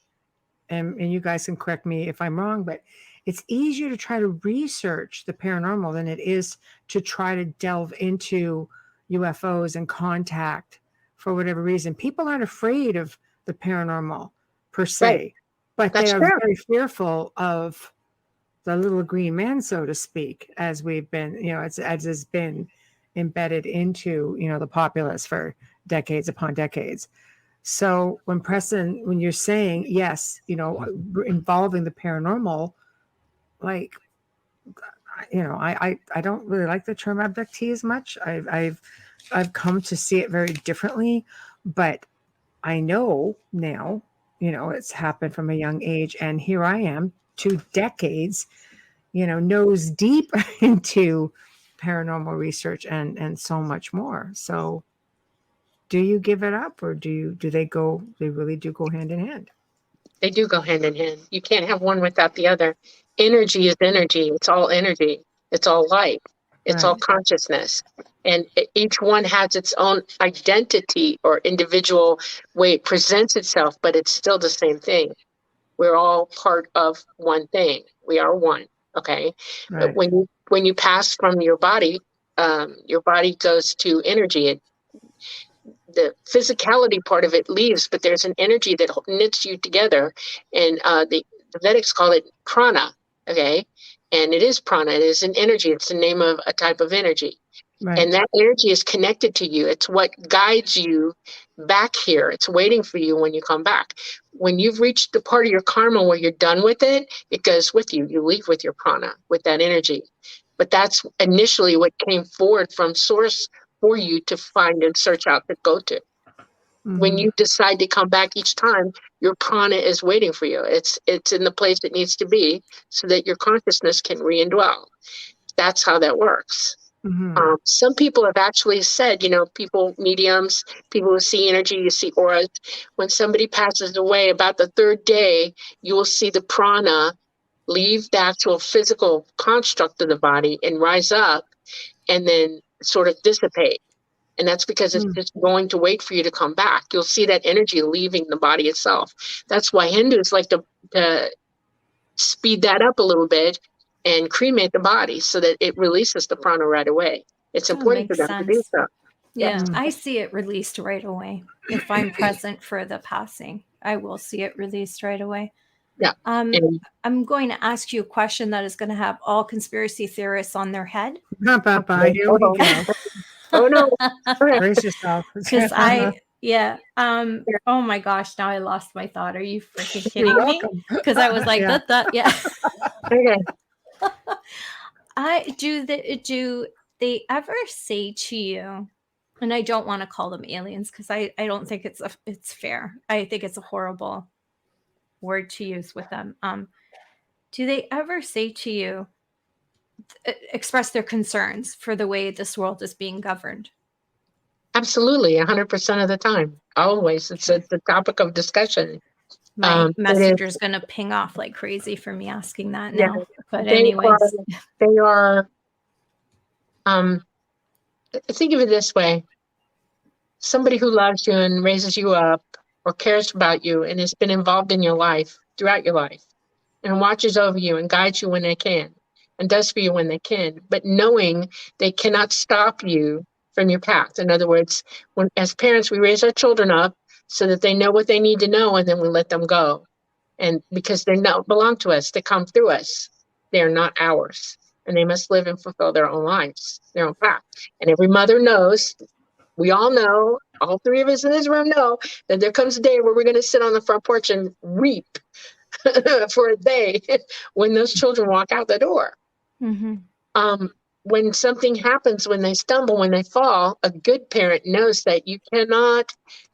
and you guys can correct me if I'm wrong, but it's easier to try to research the paranormal than it is to try to delve into UFOs and contact for whatever reason. People aren't afraid of the paranormal. per se,
Right.
but
That's
they are
true.
very fearful of the little green man, so to speak, as we've been, as has been embedded into, the populace for decades upon decades. So when you're saying, yes, involving the paranormal, like, I don't really like the term abductee as much. I've come to see it very differently, but I know now, it's happened from a young age, and here I am, 2 decades, nose deep into paranormal research and so much more. So do you give it up, or do they really do go hand in hand?
They do go hand in hand. You can't have one without the other. Energy is energy. It's all energy. It's all light. It's all
Right.
consciousness. And each one has its own identity or individual way it presents itself, but it's still the same thing. We're all part of one thing. We are one. Okay. But
Right.
when you pass from your body goes to energy. The physicality part of it leaves, but there's an energy that knits you together. And the Vedics call it prana. Okay. And it is prana. It is an energy. It's the name of a type of energy.
Right.
And that energy is connected to you. It's what guides you back here. It's waiting for you when you come back. When you've reached the part of your karma where you're done with it, it goes with you. You leave with your prana, with that energy. But that's initially what came forward from source for you to find and search out to go to.
Mm-hmm.
When you decide to come back each time, your prana is waiting for you. It's in the place it needs to be so that your consciousness can re-indwell. That's how that works.
Mm-hmm.
Some people have actually said, people, mediums, people who see energy, you see auras. When somebody passes away, about the 3rd day, you will see the prana leave the actual physical construct of the body and rise up and then sort of dissipate. And that's because it's just going to wait for you to come back. You'll see that energy leaving the body itself. That's why Hindus like to speed that up a little bit and cremate the body so that it releases the prana right away. It's important for them to do so.
Yeah,
Yes.
I see it released right away. If I'm present for the passing, I will see it released right away.
Yeah.
I'm going to ask you a question that is going to have all conspiracy theorists on their head.
Here we go.
Oh no.
Brace yourself.
Because oh my gosh, now I lost my thought. Are you freaking kidding me? Because I was like, yeah.
Okay.
Do they ever say to you, and I don't want to call them aliens because I don't think it's fair. I think it's a horrible word to use with them. Do they ever say to you, express their concerns for the way this world is being governed?
Absolutely, 100% of the time. Always. It's a topic of discussion.
My messenger's going to ping off like crazy for me asking that now. But anyways.
They are, think of it this way. Somebody who loves you and raises you up or cares about you and has been involved in your life, throughout your life, and watches over you and guides you when they can and does for you when they can, but knowing they cannot stop you from your path. In other words, as parents, we raise our children up so that they know what they need to know, and then we let them go. And because they don't belong to us, they come through us. They are not ours, and they must live and fulfill their own lives, their own path. And every mother knows, we all know, all 3 of us in this room know that there comes a day where we're going to sit on the front porch and weep for a day when those children walk out the door.
Mm-hmm.
When something happens, when they stumble, when they fall, a good parent knows that you cannot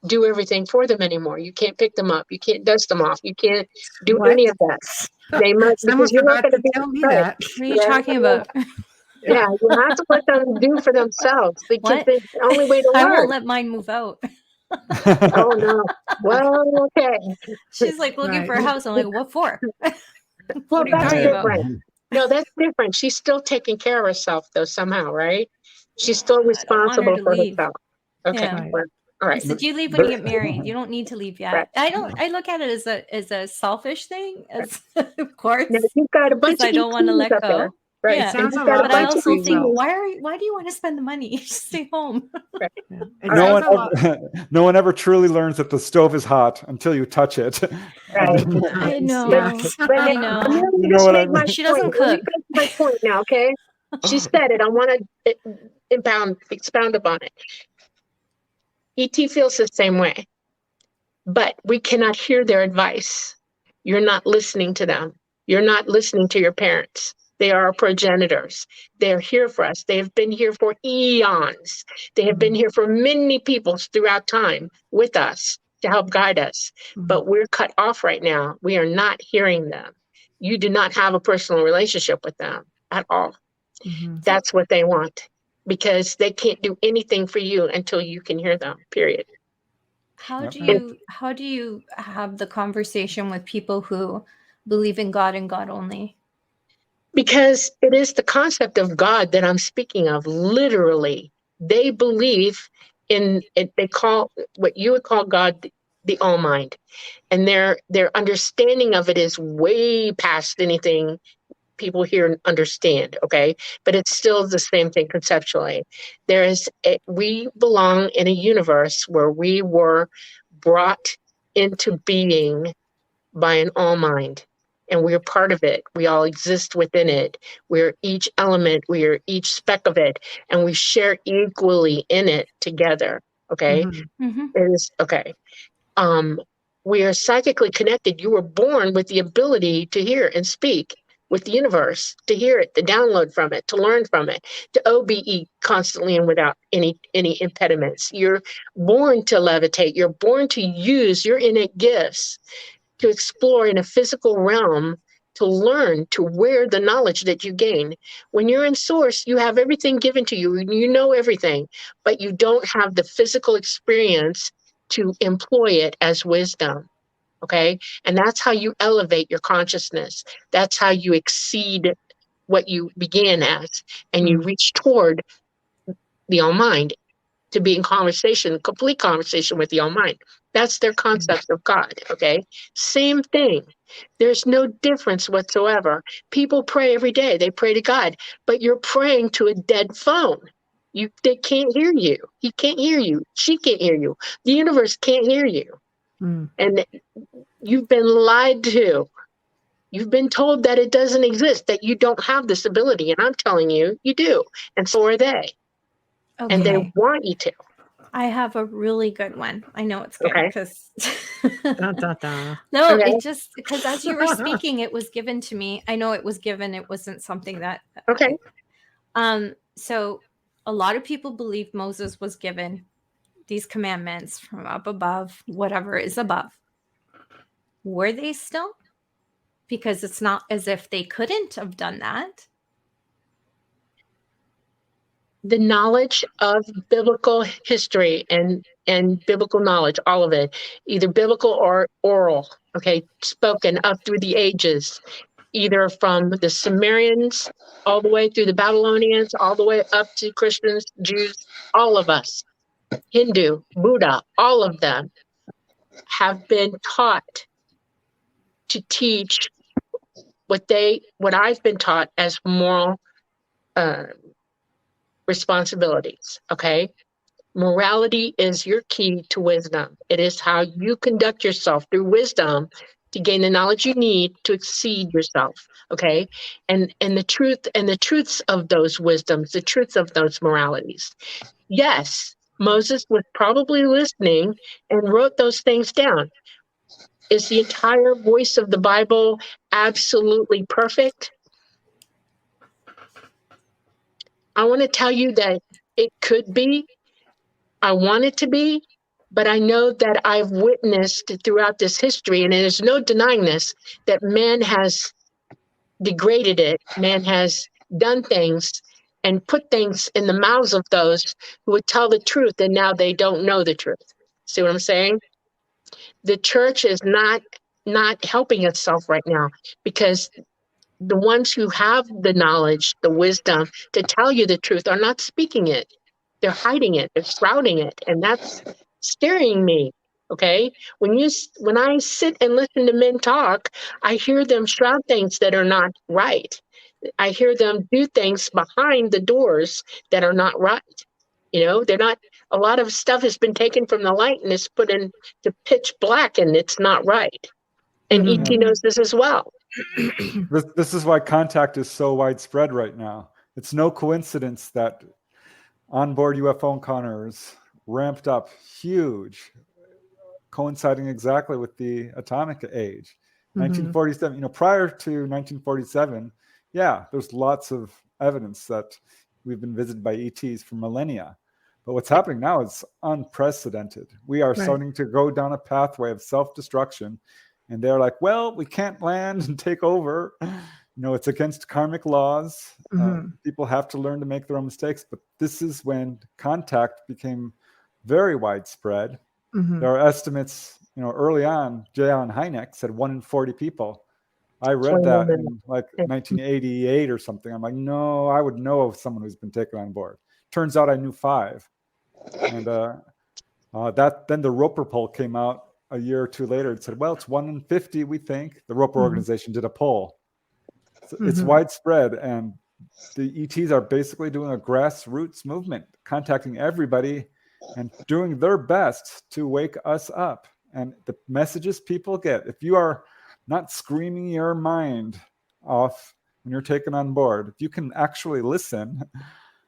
do everything for them anymore. You can't pick them up. You can't dust them off. You can't do any of that. They must, because you're not going to
tell me that.
What are you talking about?
Yeah, you have to let them do for themselves because it's the only way to learn.
I won't let mine move out.
Oh no. Well, okay.
She's like looking for a house. I'm like, what for?
Well,
that's
different. No, that's different. She's still taking care of herself, though, somehow, right? She's still responsible for herself. Okay.
Yeah.
Well, all right.
I said, you leave when you get married. You don't need to leave yet. Right. I look at it as a selfish thing, of course.
Now, you've got a bunch of
I don't want to let go.
Right.
Yeah,
sounds
And
a
you've got
lot
but I
like
bunch of
also
free
think,
will.
why do you want to spend the money? Just stay home.
Right.
Yeah. It
All
No
sounds
one,
a lot.
no one ever truly learns that the stove is hot until you touch it.
Right.
I know.
Yes.
But
I
now,
know.
Amelia
You know
just
what I
made my
mean?
She
point.
doesn't
Let me
cook.
get to my point now, okay? She said it. I want to expound upon it. ET feels the same way, but we cannot hear their advice. You're not listening to them. You're not listening to your parents. They are our progenitors. They're here for us. They have been here for eons. They have been here for many peoples throughout time with us to help guide us. But we're cut off right now. We are not hearing them. You do not have a personal relationship with them at all. That's what they want because they can't do anything for you until you can hear them, period.
How
Yep.
do you have the conversation with people who believe in God and God only?
Because it is the concept of God that I'm speaking of. Literally, they believe in it. They call what you would call God the All Mind, and their understanding of it is way past anything people here understand. Okay, but it's still the same thing conceptually. We belong in a universe where we were brought into being by an all mind, and we're part of it. We all exist within it. We're each element, we're each speck of it, and we share equally in it together. Okay.
Mm-hmm.
It is okay. We are psychically connected. You were born with the ability to hear and speak with the universe, to hear it, to download from it, to learn from it, to OBE constantly and without any impediments. You're born to levitate. You're born to use your innate gifts to explore in a physical realm, to learn, to wear the knowledge that you gain. When you're in source, you have everything given to you, and you know everything, but you don't have the physical experience to employ it as wisdom. Okay. And that's how you elevate your consciousness. That's how you exceed what you began as, and you reach toward the all mind, to be in complete conversation with the all mind. That's their concept of God. Okay. Same thing. There's no difference whatsoever. People pray every day. They pray to God, but you're praying to a dead phone. They can't hear you. He can't hear you. She can't hear you. The universe can't hear you. And you've been lied to. You've been told that it doesn't exist, that you don't have this ability. And I'm telling you, you do. And so are they.
Okay.
And they want you to.
I have a really good one. I know it's good
Okay.
because
Da, da, da.
no,
Okay.
it just because as you were speaking, it was given to me. I know it was given. It wasn't something that.
Okay.
So a lot of people believe Moses was given these commandments from up above, whatever is above. Were they still? Because it's not as if they couldn't have done that.
The knowledge of biblical history and biblical knowledge, all of it, either biblical or oral, okay, spoken up through the ages, either from the Sumerians all the way through the Babylonians, all the way up to Christians, Jews, all of us, Hindu, Buddha, all of them have been taught to teach what I've been taught as moral responsibilities. Okay. Morality is your key to wisdom. It is how you conduct yourself through wisdom to gain the knowledge you need to exceed yourself. Okay. And the truths of those wisdoms, the truths of those moralities. Yes, Moses was probably listening and wrote those things down. Is the entire voice of the Bible absolutely perfect? I want to tell you that it could be. I want it to be, but I know that I've witnessed throughout this history, and there's no denying this, that man has degraded it. Man has done things and put things in the mouths of those who would tell the truth, and now they don't know the truth. See what I'm saying? The church is not helping itself right now because the ones who have the knowledge, the wisdom to tell you the truth are not speaking it. They're hiding it. They're shrouding it. And that's scaring me. Okay. When I sit and listen to men talk, I hear them shroud things that are not right. I hear them do things behind the doors that are not right. They're not, a lot of stuff has been taken from the light and is put into pitch black, and it's not right. And ET knows this as well.
This is why contact is so widespread right now. It's no coincidence that onboard UFO encounters ramped up huge, coinciding exactly with the atomic age. 1947, prior to 1947, there's lots of evidence that we've been visited by ETs for millennia. But what's happening now is unprecedented. We are starting to go down a pathway of self-destruction. And they're like, well, we can't land and take over. It's against karmic laws. People have to learn to make their own mistakes. But this is when contact became very widespread. There are estimates, early on, J. Allen Hynek said 1 in 40 people. I read that in 1988 or something. I'm like, no, I would know of someone who's been taken on board. Turns out I knew 5. And then the Roper poll came out a year or 2 later. It said, well, it's 1 in 50, we think. The Roper organization did a poll. So it's widespread, and the ETs are basically doing a grassroots movement, contacting everybody and doing their best to wake us up. And the messages people get, if you are not screaming your mind off when you're taken on board, if you can actually listen,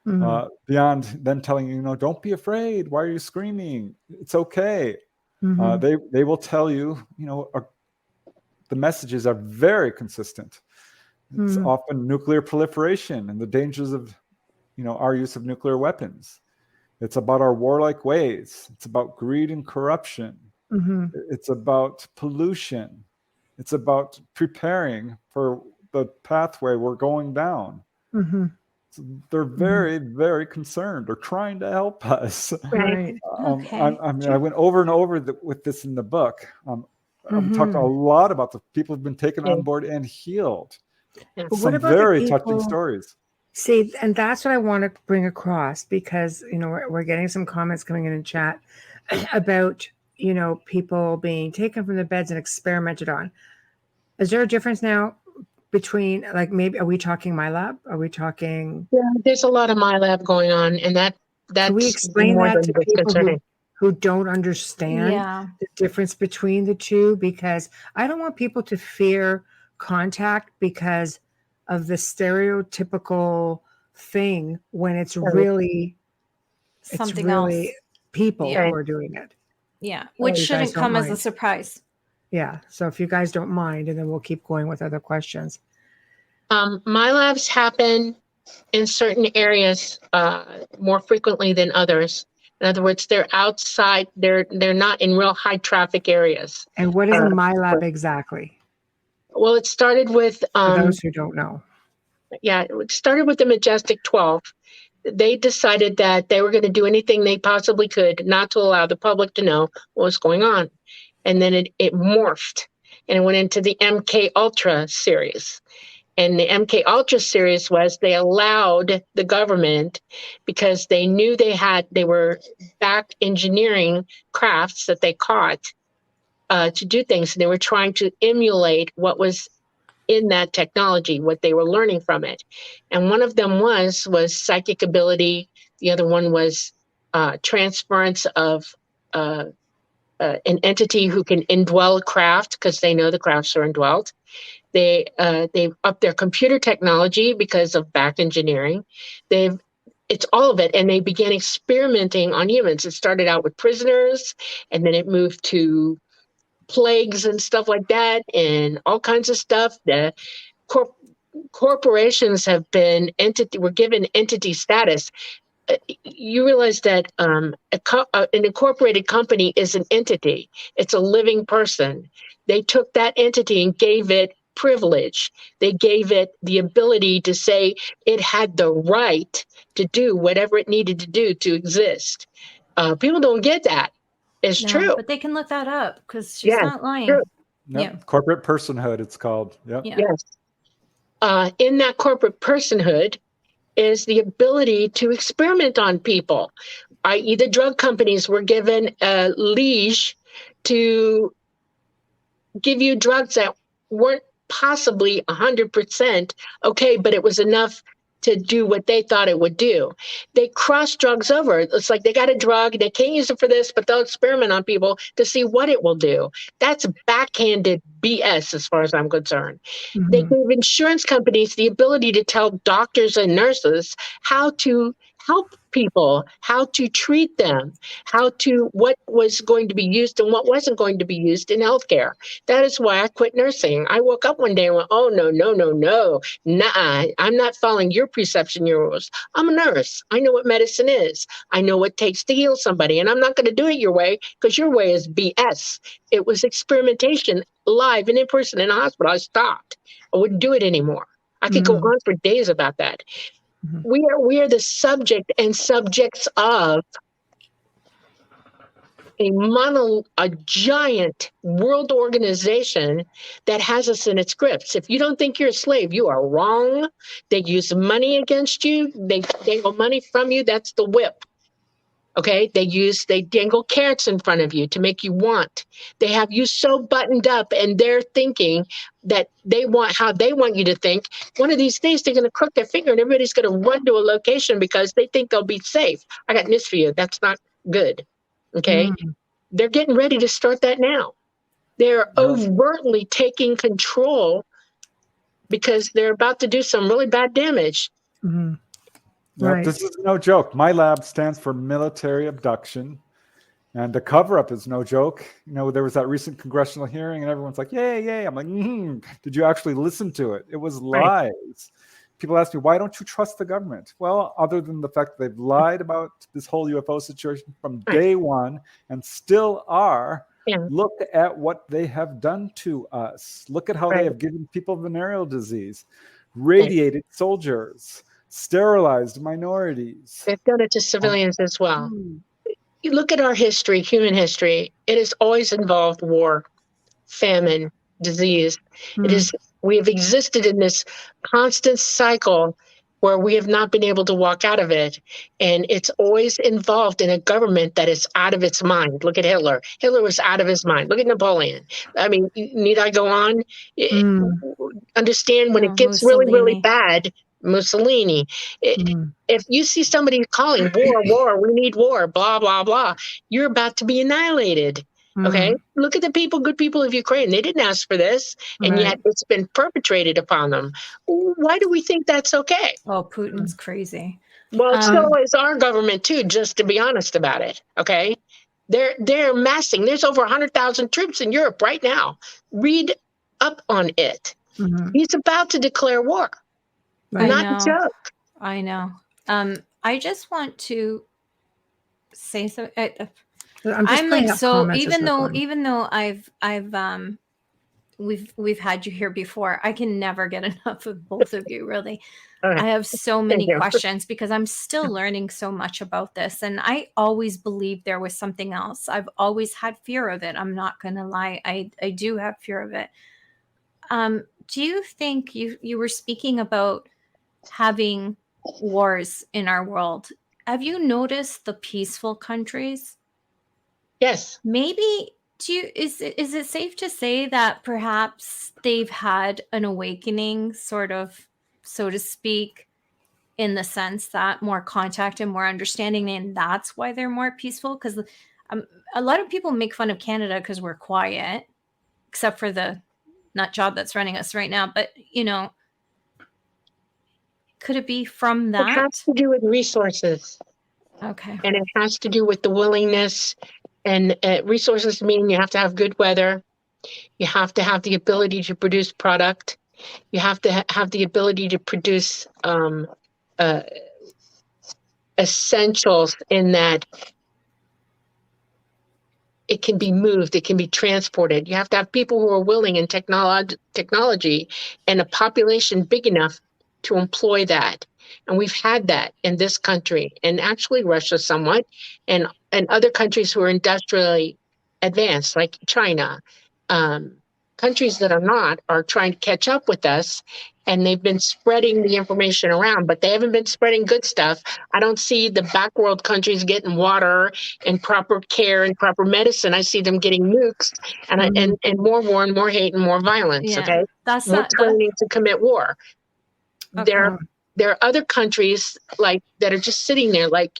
beyond them telling you, don't be afraid. Why are you screaming? It's okay. They will tell you, the messages are very consistent. It's often nuclear proliferation and the dangers of, our use of nuclear weapons. It's about our warlike ways. It's about greed and corruption. It's about pollution. It's about preparing for the pathway we're going down. So they're very, very concerned. They're trying to help us.
Right.
I went over and over with this in the book. We talked a lot about the people who've been taken on board and healed. Some very touching stories.
See, and that's what I want to bring across, because, we're getting some comments coming in chat about, people being taken from the beds and experimented on. Is there a difference now between, maybe, are we talking MyLab? Are we talking?
Yeah, there's a lot of MyLab going on, and that's
can we explain
more
that
than
to people
concerning.
who don't understand the difference between the two? Because I don't want people to fear contact because of the stereotypical thing, when it's really
something else.
People who are doing it.
Yeah, which shouldn't come as a surprise.
Yeah, so if you guys don't mind, and then we'll keep going with other questions.
MyLabs happen in certain areas more frequently than others. In other words, they're outside. They're not in real high traffic areas.
And what is a MyLab exactly?
Well, it started with
for those who don't know.
Yeah, it started with the Majestic 12. They decided that they were going to do anything they possibly could not to allow the public to know what was going on. And then it morphed, and it went into the MK Ultra series. And the MK Ultra series was, they allowed the government, because they knew they were back engineering crafts that they caught to do things. And they were trying to emulate what was in that technology, what they were learning from it. And one of them was psychic ability. The other one was transference of an entity who can indwell a craft, because they know the crafts are indwelled. They upped their computer technology because of back engineering. It's all of it. And they began experimenting on humans. It started out with prisoners, and then it moved to plagues and stuff like that, and all kinds of stuff. The corporations were given entity status. You realize that an incorporated company is an entity. It's a living person. They took that entity and gave it privilege. They gave it the ability to say it had the right to do whatever it needed to do to exist. People don't get that. It's true.
But they can look that up, because she's not lying.
Yep. Yeah. Corporate personhood, it's called. Yep.
Yeah.
Yes. In that corporate personhood is the ability to experiment on people, i.e. the drug companies were given a leash to give you drugs that weren't possibly 100% okay, but it was enough to do what they thought it would do. They cross drugs over. It's like they got a drug, they can't use it for this, but they'll experiment on people to see what it will do. That's backhanded BS as far as I'm concerned. They gave insurance companies the ability to tell doctors and nurses how to help people, how to treat them, what was going to be used and what wasn't going to be used in healthcare. That is why I quit nursing. I woke up one day and went, oh, no, nah, I'm not following your preception rules. I'm a nurse. I know what medicine is. I know what it takes to heal somebody, and I'm not going to do it your way because your way is BS. It was experimentation live and in person in a hospital. I stopped. I wouldn't do it anymore. I could go on for days about that. We are the subject and subjects of a giant world organization that has us in its grips. If you don't think you're a slave, you are wrong. They use money against you. They dangle money from you. That's the whip. Okay, they dangle carrots in front of you to make you want. They have you so buttoned up, and they're thinking that how they want you to think. One of these days, they're going to crook their finger, and everybody's going to run to a location because they think they'll be safe. I got news for you. That's not good. Okay, they're getting ready to start that now. They're overtly taking control because they're about to do some really bad damage.
Right. This is no joke. My lab stands for military abduction, and the cover-up is no joke. There was that recent congressional hearing, and everyone's like, "Yay, yay!" I'm like, "Did you actually listen to it? It was lies." Right. People ask me, "Why don't you trust the government?" Well, other than the fact that they've lied about this whole UFO situation from day one and still are. Yeah. Look at what they have done to us. Look at how they have given people venereal disease, radiated soldiers, sterilized minorities.
They've done it to civilians as well. You look at our history, human history, it has always involved war, famine, disease. We have existed in this constant cycle where we have not been able to walk out of it. And it's always involved in a government that is out of its mind. Look at Hitler. Hitler was out of his mind. Look at Napoleon. I mean, need I go on? Understand when it gets really, really bad, Mussolini. If you see somebody calling war, we need war, blah, blah, blah, you're about to be annihilated. Okay, look at the good people of Ukraine. They didn't ask for this, and yet it's been perpetrated upon them. Why do we think that's okay?
Oh, Putin's crazy.
Well, so is our government too, just to be honest about it. Okay, they're massing. There's over 100,000 troops in Europe right now. Read up on it. He's about to declare war. Not a joke.
I know. I just want to say something. I'm like, so even though we've had you here before, I can never get enough of both of you, really. I have so many questions because I'm still learning so much about this, and I always believed there was something else. I've always had fear of it. I'm not going to lie. I do have fear of it. Do you think you were speaking about having wars in our world? Have you noticed the peaceful countries?
Yes.
Maybe is it safe to say that perhaps they've had an awakening, sort of, so to speak, in the sense that more contact and more understanding, and that's why they're more peaceful? Because a lot of people make fun of Canada because we're quiet, except for the nut job that's running us right now. But, could it be from that?
It has to do with resources.
Okay.
And it has to do with the willingness. And resources mean you have to have good weather. You have to have the ability to produce product. You have to have the ability to produce essentials in that it can be moved, it can be transported. You have to have people who are willing in technology and a population big enough to employ that. And we've had that in this country, and actually Russia somewhat, and other countries who are industrially advanced, like China. countries that are not are trying to catch up with us, and they've been spreading the information around, but they haven't been spreading good stuff. I don't see the backworld countries getting water and proper care and proper medicine. I see them getting nukes and more war and more hate and more violence. Okay,
that's
more training to commit war.
Okay.
There are other countries like that are just sitting there, like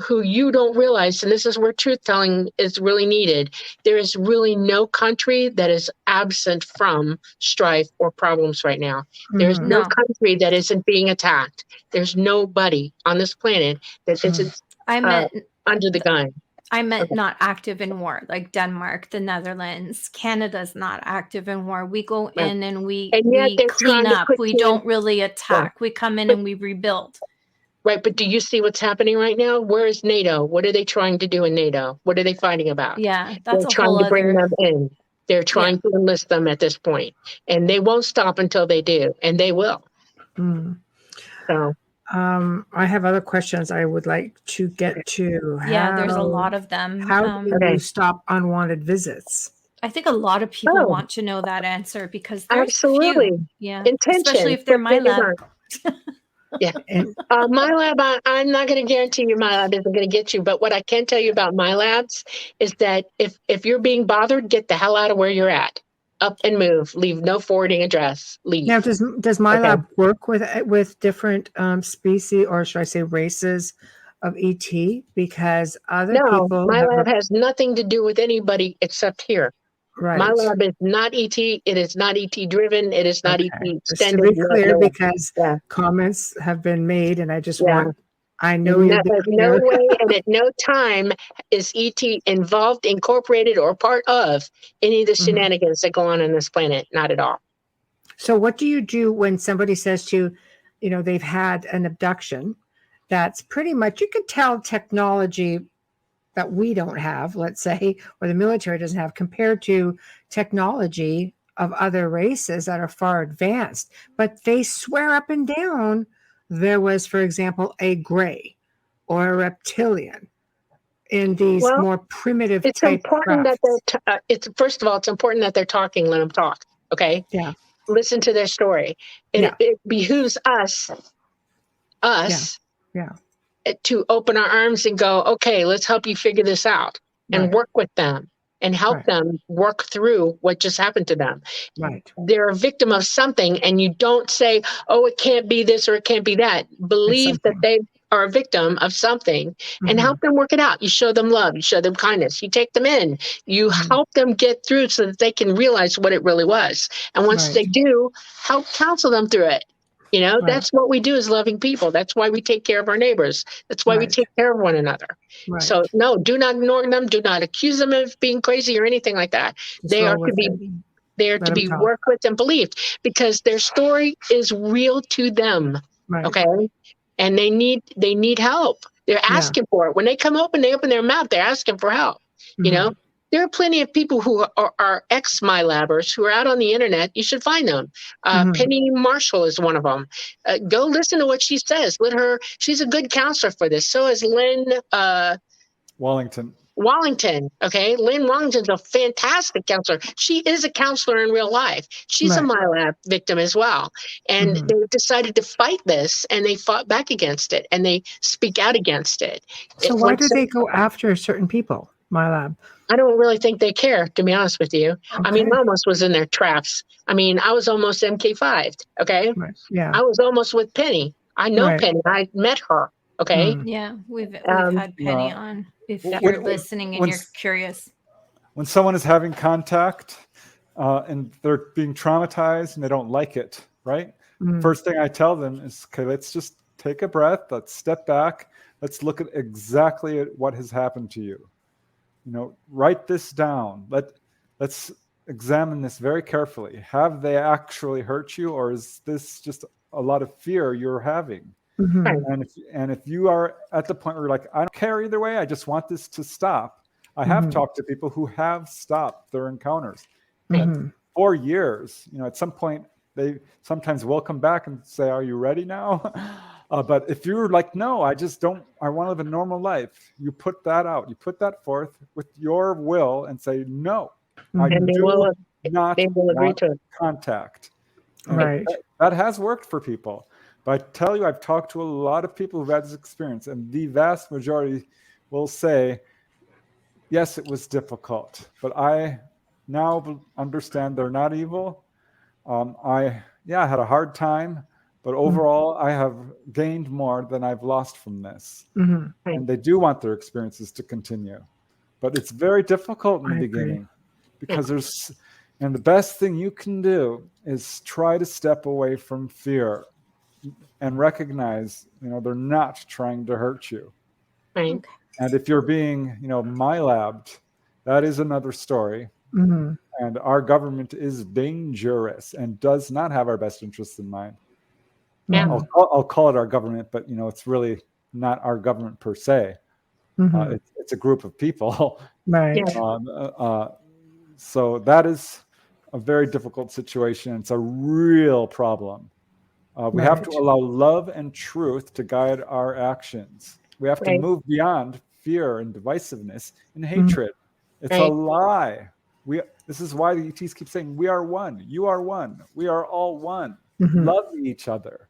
who you don't realize, and this is where truth telling is really needed. There is really no country that is absent from strife or problems right now. There's no country that isn't being attacked. There's nobody on this planet that isn't under the gun.
I meant not active in war, like Denmark, the Netherlands, Canada's not active in war. We go in and we clean up. We don't really attack. We come in and we rebuild.
Right, but do you see what's happening right now? Where is NATO? What are they trying to do in NATO? What are they fighting about?
Yeah, that's
They're trying to bring them in. They're trying to enlist them at this point, and they won't stop until they do, and they will. So,
I have other questions I would like to get to.
There's a lot of them.
How do you stop unwanted visits?
I think a lot of people want to know that answer because there's
absolutely
few. Yeah,
intention,
especially if they're MyLab.
Yeah. MyLab, I'm not going to guarantee you MyLab isn't going to get you, but what I can tell you about MyLabs is that if you're being bothered, get the hell out of where you're at. Up and move. Leave no forwarding address. Leave.
Now, does MyLab work with different species, or should I say races, of ET? Because other people...
MyLab has nothing to do with anybody except here.
Right.
MyLab is not ET. It is not ET driven. It is not ET extended.
Just to be clear, because comments have been made, and I just want... I know
no way and at no time is ET involved, incorporated, or part of any of the shenanigans that go on this planet. Not at all.
So what do you do when somebody says to you, they've had an abduction that's pretty much, you could tell technology that we don't have, let's say, or the military doesn't have, compared to technology of other races that are far advanced, but they swear up and down there was, for example, a gray or a reptilian in these more primitive
it's
type
important
crafts.
That first of all, it's important that they're talking. Let them talk. Okay.
Yeah.
Listen to their story. It behooves us to open our arms and go, okay, let's help you figure this out and work with them and help them work through what just happened to them.
Right.
They're a victim of something, and you don't say, oh, it can't be this or it can't be that. Believe that they are a victim of something and help them work it out. You show them love. You show them kindness. You take them in. You help them get through so that they can realize what it really was. And once they do, help counsel them through it. That's what we do as loving people. That's why we take care of our neighbors. That's why we take care of one another.
Right.
So no, do not ignore them. Do not accuse them of being crazy or anything like that. They are to be worked with and believed, because their story is real to them.
Right.
Okay. And they need help. They're asking for it. When they open their mouth, they're asking for help. There are plenty of people who are ex-MyLabbers who are out on the internet. You should find them. Penny Marshall is one of them. Go listen to what she says. She's a good counselor for this. So is Lynn Wallington. Okay. Lynn Wallington's a fantastic counselor. She is a counselor in real life. She's a MyLab victim as well. And they decided to fight this, and they fought back against it, and they speak out against it.
So why do they go after certain people, MyLab?
I don't really think they care, to be honest with you.
Okay.
I mean, I almost was in their traps. I mean, I was almost MK5'd, okay?
Right. Yeah.
I was almost with Penny. I know Penny. I met her, okay?
Yeah, we've had Penny on. If you're listening and you're curious.
When someone is having contact and they're being traumatized and they don't like it, right? First thing I tell them is, okay, let's just take a breath. Let's step back. Let's look at exactly what has happened to you. Write this down. Let's examine this very carefully. Have they actually hurt you, or is this just a lot of fear you're having? And if you are at the point where you're like, I don't care either way, I just want this to stop. I have talked to people who have stopped their encounters. And 4 years, at some point, they sometimes will come back and say, are you ready now? But if you're like, no, I want to live a normal life, you put that out, you put that forth with your will and say, no, I not
they will agree
want
to it.
contact. And
Right.
that has worked for people. But I tell you, I've talked to a lot of people who've had this experience, and the vast majority will say, yes, it was difficult, but I now understand they're not evil. I had a hard time, but overall, I have gained more than I've lost from this.
Mm-hmm.
And they do want their experiences to continue. But it's very difficult in the
I agree.
beginning because and the best thing you can do is try to step away from fear and recognize, they're not trying to hurt you.
Right.
Okay.
And if you're being, my-labbed, that is another story.
Mm-hmm.
And our government is dangerous and does not have our best interests in mind.
Yeah.
I'll call it our government, but it's really not our government per se.
Mm-hmm.
It's a group of people.
Right.
Yeah.
So that is a very difficult situation. It's a real problem. We have to allow love and truth to guide our actions. We have to move beyond fear and divisiveness and hatred. It's a lie. This is why the ETs keep saying, we are one, you are one, we are all one. Love each other.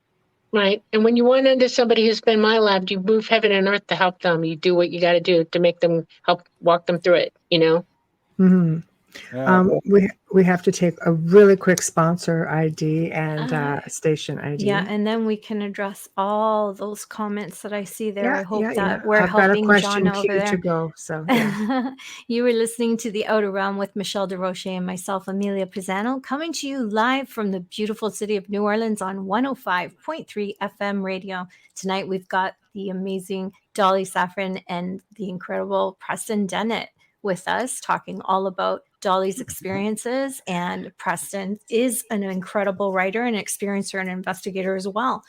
Right. And when you run into somebody who's been my-labbed, you move heaven and earth to help them. You do what you got to do to make them help walk them through it,
Mm-hmm.
Yeah.
We have to take a really quick sponsor ID and station ID.
Yeah, and then we can address all those comments that I see there. I hope that we're
I've got a
helping
question
John over
queued
there.
to go. So yeah.
You were listening to The Outer Realm with Michelle DeRoche and myself, Amelia Pisano, coming to you live from the beautiful city of New Orleans on 105.3 FM radio. Tonight we've got the amazing Dolly Safran and the incredible Preston Dennett with us, talking all about Dolly's experiences. And Preston is an incredible writer and experiencer and investigator as well.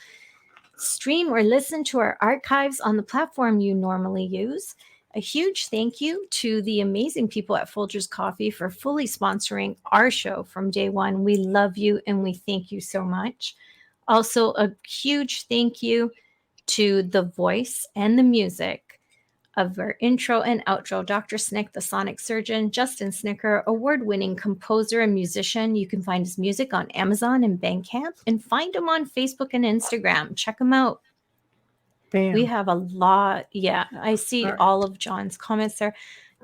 Stream or listen to our archives on the platform you normally use. A huge thank you to the amazing people at Folgers Coffee for fully sponsoring our show from day one. We love you and we thank you so much. Also, a huge thank you to the voice and the music of our intro and outro, Dr. Snick, the sonic surgeon, Justin Snicker, award-winning composer and musician. You can find his music on Amazon and Bandcamp, and find him on Facebook and Instagram. Check him out.
Bam.
We have a lot. Yeah, I see all of John's comments there.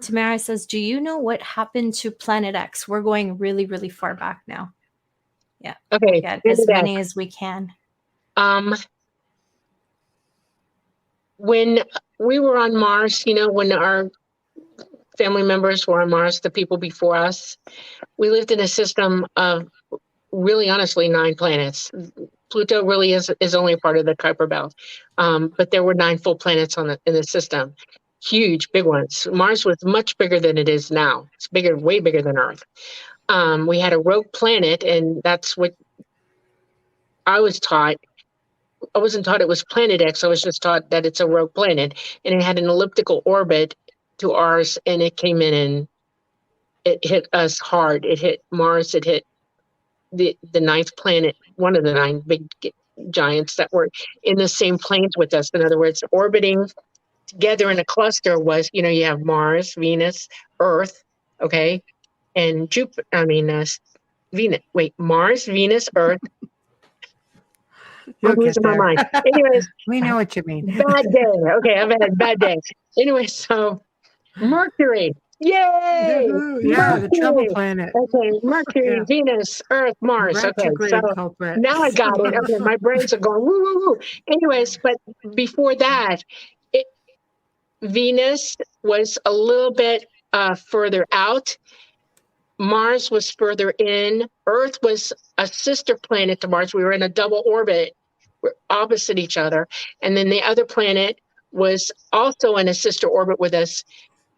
Tamara says, do you know what happened to Planet X? We're going really, really far back now. Yeah.
Okay.
Get as many as we can.
When we were on Mars, when our family members were on Mars, the people before us, we lived in a system of really honestly 9 planets. Pluto really is only a part of the Kuiper Belt. But there were 9 full planets in the system. Huge, big ones. Mars was much bigger than it is now. It's bigger, way bigger than Earth. We had a rogue planet, and that's what I was taught. I wasn't taught it was Planet X. I was just taught that it's a rogue planet, and it had an elliptical orbit to ours, and it came in and it hit us hard. It hit Mars. It hit the 9th planet, one of the 9 big giants that were in the same planes with us. In other words, orbiting together in a cluster was, you have Mars, Venus, Earth, okay, and Jupiter. Venus. Wait, Mars, Venus, Earth.
You'll
I'm losing my mind. Anyways,
we know what you mean.
bad day. Okay, I've had a bad day. Anyway, so Mercury. Yay!
Yeah, the trouble planet.
Okay, Mercury, Venus, Earth, Mars. Okay, so
culprit.
now I got it. Okay, my brains are going woo, woo, woo. Anyways, but before that, Venus was a little bit further out. Mars was further in. Earth was a sister planet to Mars. We were in a double orbit. We're opposite each other. And then the other planet was also in a sister orbit with us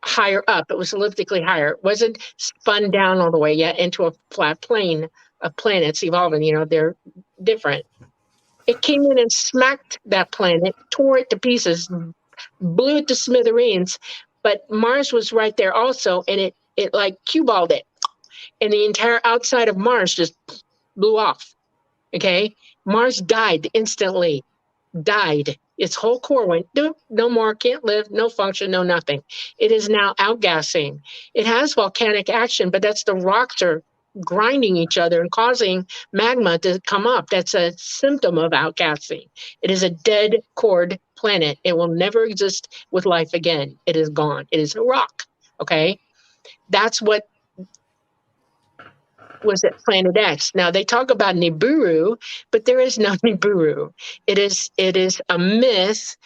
higher up. It was elliptically higher. It wasn't spun down all the way yet into a flat plane of planets evolving. They're different. It came in and smacked that planet, tore it to pieces, blew it to smithereens. But Mars was right there also, and it like cue balled it. And the entire outside of Mars just blew off. Okay? Mars died instantly. Died. Its whole core went, no more, can't live, no function, no nothing. It is now outgassing. It has volcanic action, but that's the rocks are grinding each other and causing magma to come up. That's a symptom of outgassing. It is a dead cord planet. It will never exist with life again. It is gone. It is a rock. Okay. That's what was at Planet X. Now they talk about Nibiru, but there is no Nibiru. It is a myth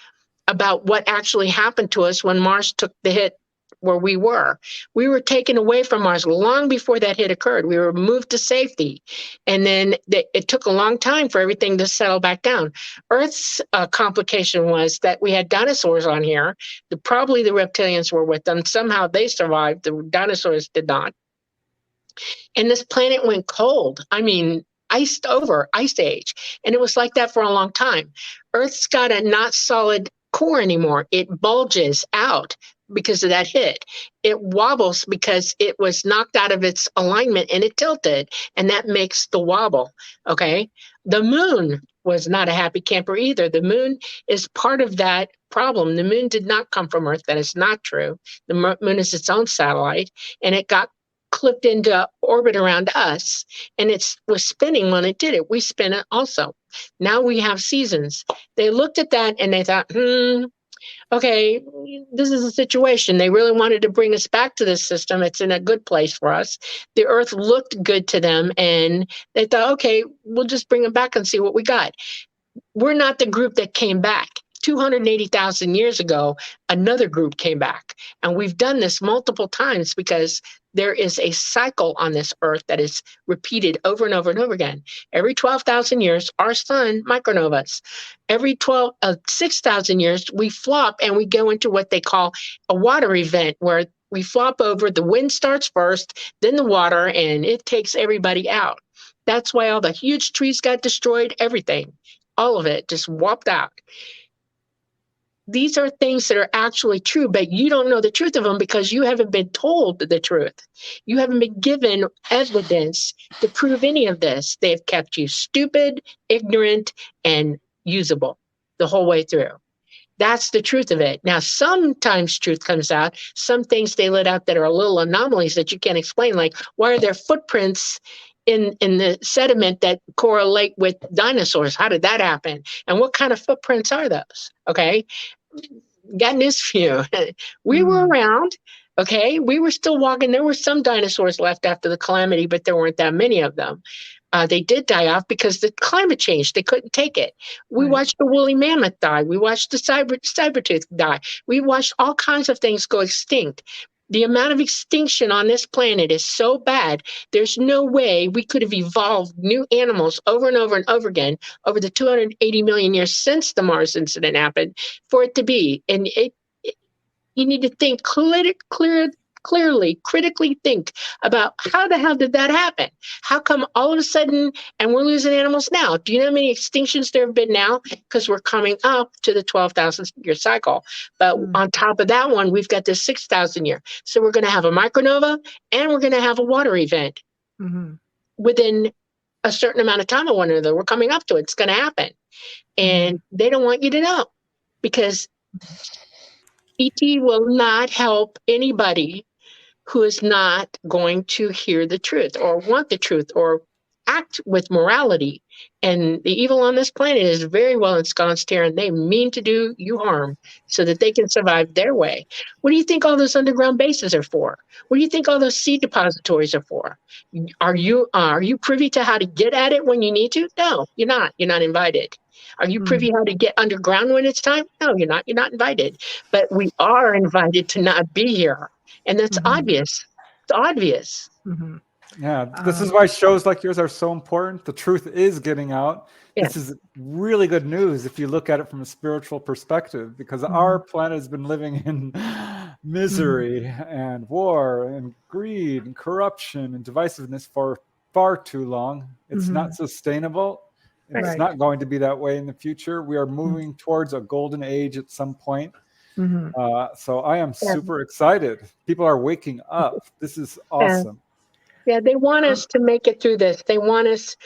about what actually happened to us when Mars took the hit where we were. We were taken away from Mars long before that hit occurred. We were moved to safety. And then it took a long time for everything to settle back down. Earth's complication was that we had dinosaurs on here. Probably the reptilians were with them. Somehow they survived. The dinosaurs did not. And this planet went cold. I mean, iced over, ice age. And it was like that for a long time. Earth's got a not solid core anymore. It bulges out because of that hit. It wobbles because it was knocked out of its alignment and it tilted, and that makes the wobble. Okay. The moon was not a happy camper either. The moon is part of that problem. The moon did not come from Earth. That is not true. The moon is its own satellite, and it got clipped into orbit around us, and it was spinning when it did it. We spin it also. Now we have seasons. They looked at that and they thought, okay, this is a situation. They really wanted to bring us back to this system. It's in a good place for us. The Earth looked good to them, and they thought, okay, we'll just bring them back and see what we got. We're not the group that came back. 280,000 years ago, another group came back. And we've done this multiple times because there is a cycle on this Earth that is repeated over and over and over again. Every 12,000 years, our sun micronovas. Every 6,000 years, we flop and we go into what they call a water event, where we flop over, the wind starts first, then the water, and it takes everybody out. That's why all the huge trees got destroyed, everything, all of it just whopped out. These are things that are actually true, but you don't know the truth of them because you haven't been told the truth. You haven't been given evidence to prove any of this. They've kept you stupid, ignorant, and usable the whole way through. That's the truth of it. Now, sometimes truth comes out. Some things they let out that are a little anomalies that you can't explain, like why are there footprints in the sediment that correlate with dinosaurs? How did that happen? And what kind of footprints are those? Okay. Got news for you. We were around. Okay. We were still walking. There were some dinosaurs left after the calamity, but there weren't that many of them. They did die off because the climate changed. They couldn't take it. We watched the woolly mammoth die. We watched the saber-tooth die. We watched all kinds of things go extinct. The amount of extinction on this planet is so bad, there's no way we could have evolved new animals over and over and over again over the 280 million years since the Mars incident happened for it to be. And you need to think clearly, critically think about how the hell did that happen? How come all of a sudden, and we're losing animals now? Do you know how many extinctions there have been now? Because we're coming up to the 12,000 year cycle. But on top of that one, we've got this 6,000 year. So we're going to have a micronova and we're going to have a water event within a certain amount of time of one another. We're coming up to it. It's going to happen. And they don't want you to know because ET will not help anybody who is not going to hear the truth or want the truth or act with morality. And the evil on this planet is very well ensconced here, and they mean to do you harm so that they can survive their way. What do you think all those underground bases are for? What do you think all those seed depositories are for? Are you privy to how to get at it when you need to? No, you're not. You're not invited. Are you privy how to get underground when it's time? No, you're not. You're not invited. But we are invited to not be here. And that's obvious. It's obvious.
Yeah, this is why shows like yours are so important. The truth is getting out. Yeah. This is really good news if you look at it from a spiritual perspective, because our planet has been living in misery and war and greed and corruption and divisiveness for far too long. It's not sustainable. It's not going to be that way in the future. We are moving towards a golden age at some point. So I am super excited. People are waking up. This is awesome.
Yeah, they want us to make it through this. They want us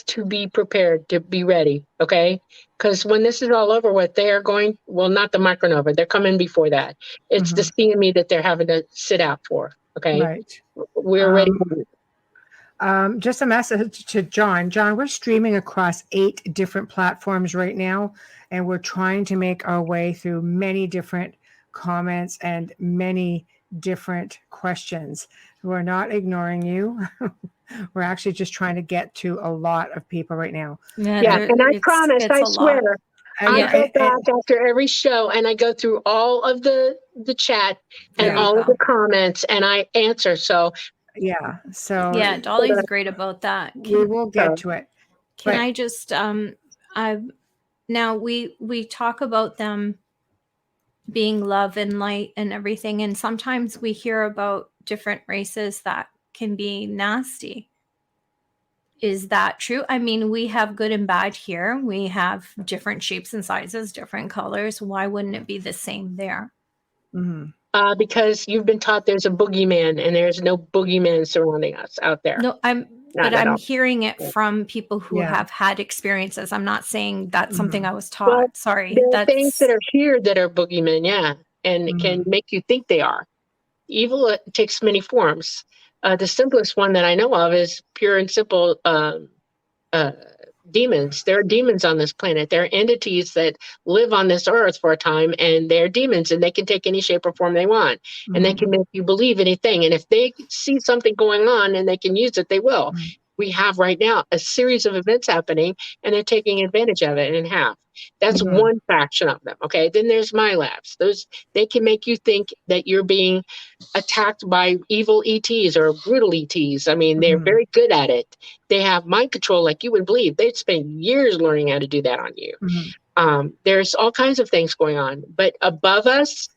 to be prepared, to be ready, okay? Because when this is all over with, they are going, well, not the micronova. They're coming before that. It's the CME that they're having to sit out for, okay?
Right.
We're ready.
Just a message to John. John, we're streaming across 8 different platforms right now, and we're trying to make our way through many different comments and many different questions. We're not ignoring you. We're actually just trying to get to a lot of people right now.
Yeah, and I promise, I swear, I go back after every show and I go through all of the chat and all of the comments and I answer. So
yeah, Dolly's great about that.
We will get to it.
Can I just now we talk about them being love and light and everything, and sometimes we hear about different races that can be nasty. Is that true? I mean, we have good and bad here. We have different shapes and sizes, different colors. Why wouldn't it be the same there?
Because you've been taught there's a boogeyman and there's no boogeyman surrounding us out there.
No, I'm hearing it from people who have had experiences. I'm not saying that's something I was taught. Well, sorry.
There are things that are here that are boogeymen, and can make you think they are. Evil takes many forms. The simplest one that I know of is pure and simple demons. There are demons on this planet. There are entities that live on this earth for a time, and they're demons, and they can take any shape or form they want, and they can make you believe anything. And if they see something going on and they can use it, they will. We have right now a series of events happening, and they're taking advantage of it in half. That's one faction of them. Okay. Then there's my labs. They can make you think that you're being attacked by evil ETs or brutal ETs. I mean, they're very good at it. They have mind control like you would believe. They'd spend years learning how to do that on you. There's all kinds of things going on, but above us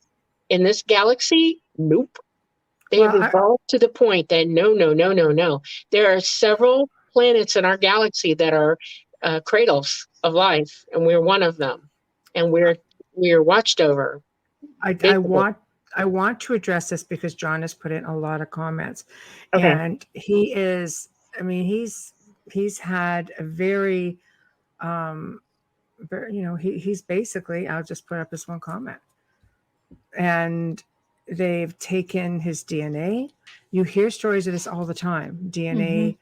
in this galaxy, nope. They have evolved to the point that no. There are several planets in our galaxy that are cradles of life, and we're one of them, and we're watched over.
I want to address this because John has put in a lot of comments, and he is. I mean, he's had a very, he's basically. I'll just put up this one comment, and they've taken his DNA. You hear stories of this all the time. DNA,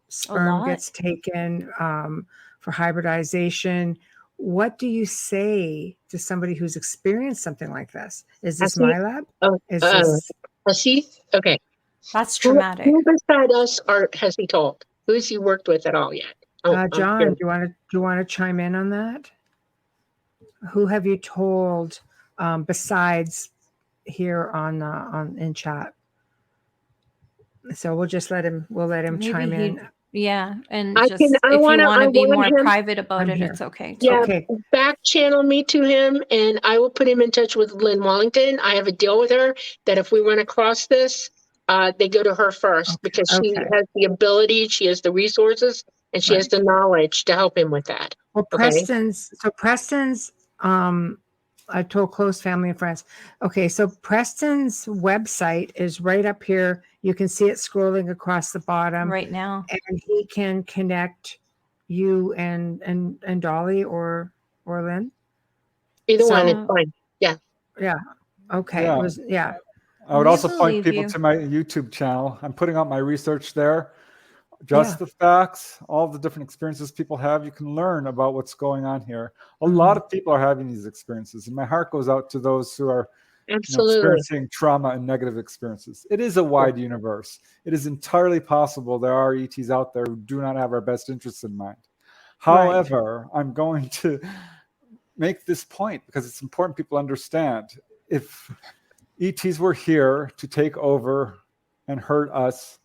sperm gets taken for hybridization. What do you say to somebody who's experienced something like this? Is this my lab?
Okay.
That's traumatic.
Who beside us has he told? Who's he worked with at all yet?
John, do you want to chime in on that? Who have you told besides here on in chat? So we'll let him chime in.
Yeah, and if you want to be more private about it, it's okay.
Back channel me to him, and I will put him in touch with Lynn Wallington. I have a deal with her that if we run across this, they go to her first because she has the ability, she has the resources, and she has the knowledge to help him with that.
Well, Preston's I told close family and friends. Okay, so Preston's website is right up here. You can see it scrolling across the bottom
right now,
and he can connect you and Dolly or Lynn.
Either one is fine.
Yeah. Okay.
I would also point people to my YouTube channel. I'm putting out my research there. Just the facts, all the different experiences people have. You can learn about what's going on here. A lot of people are having these experiences, and my heart goes out to those who are experiencing trauma and negative experiences. It is a wide universe. It is entirely possible there are ETs out there who do not have our best interests in mind. However, I'm going to make this point because it's important people understand. If ETs were here to take over and hurt us,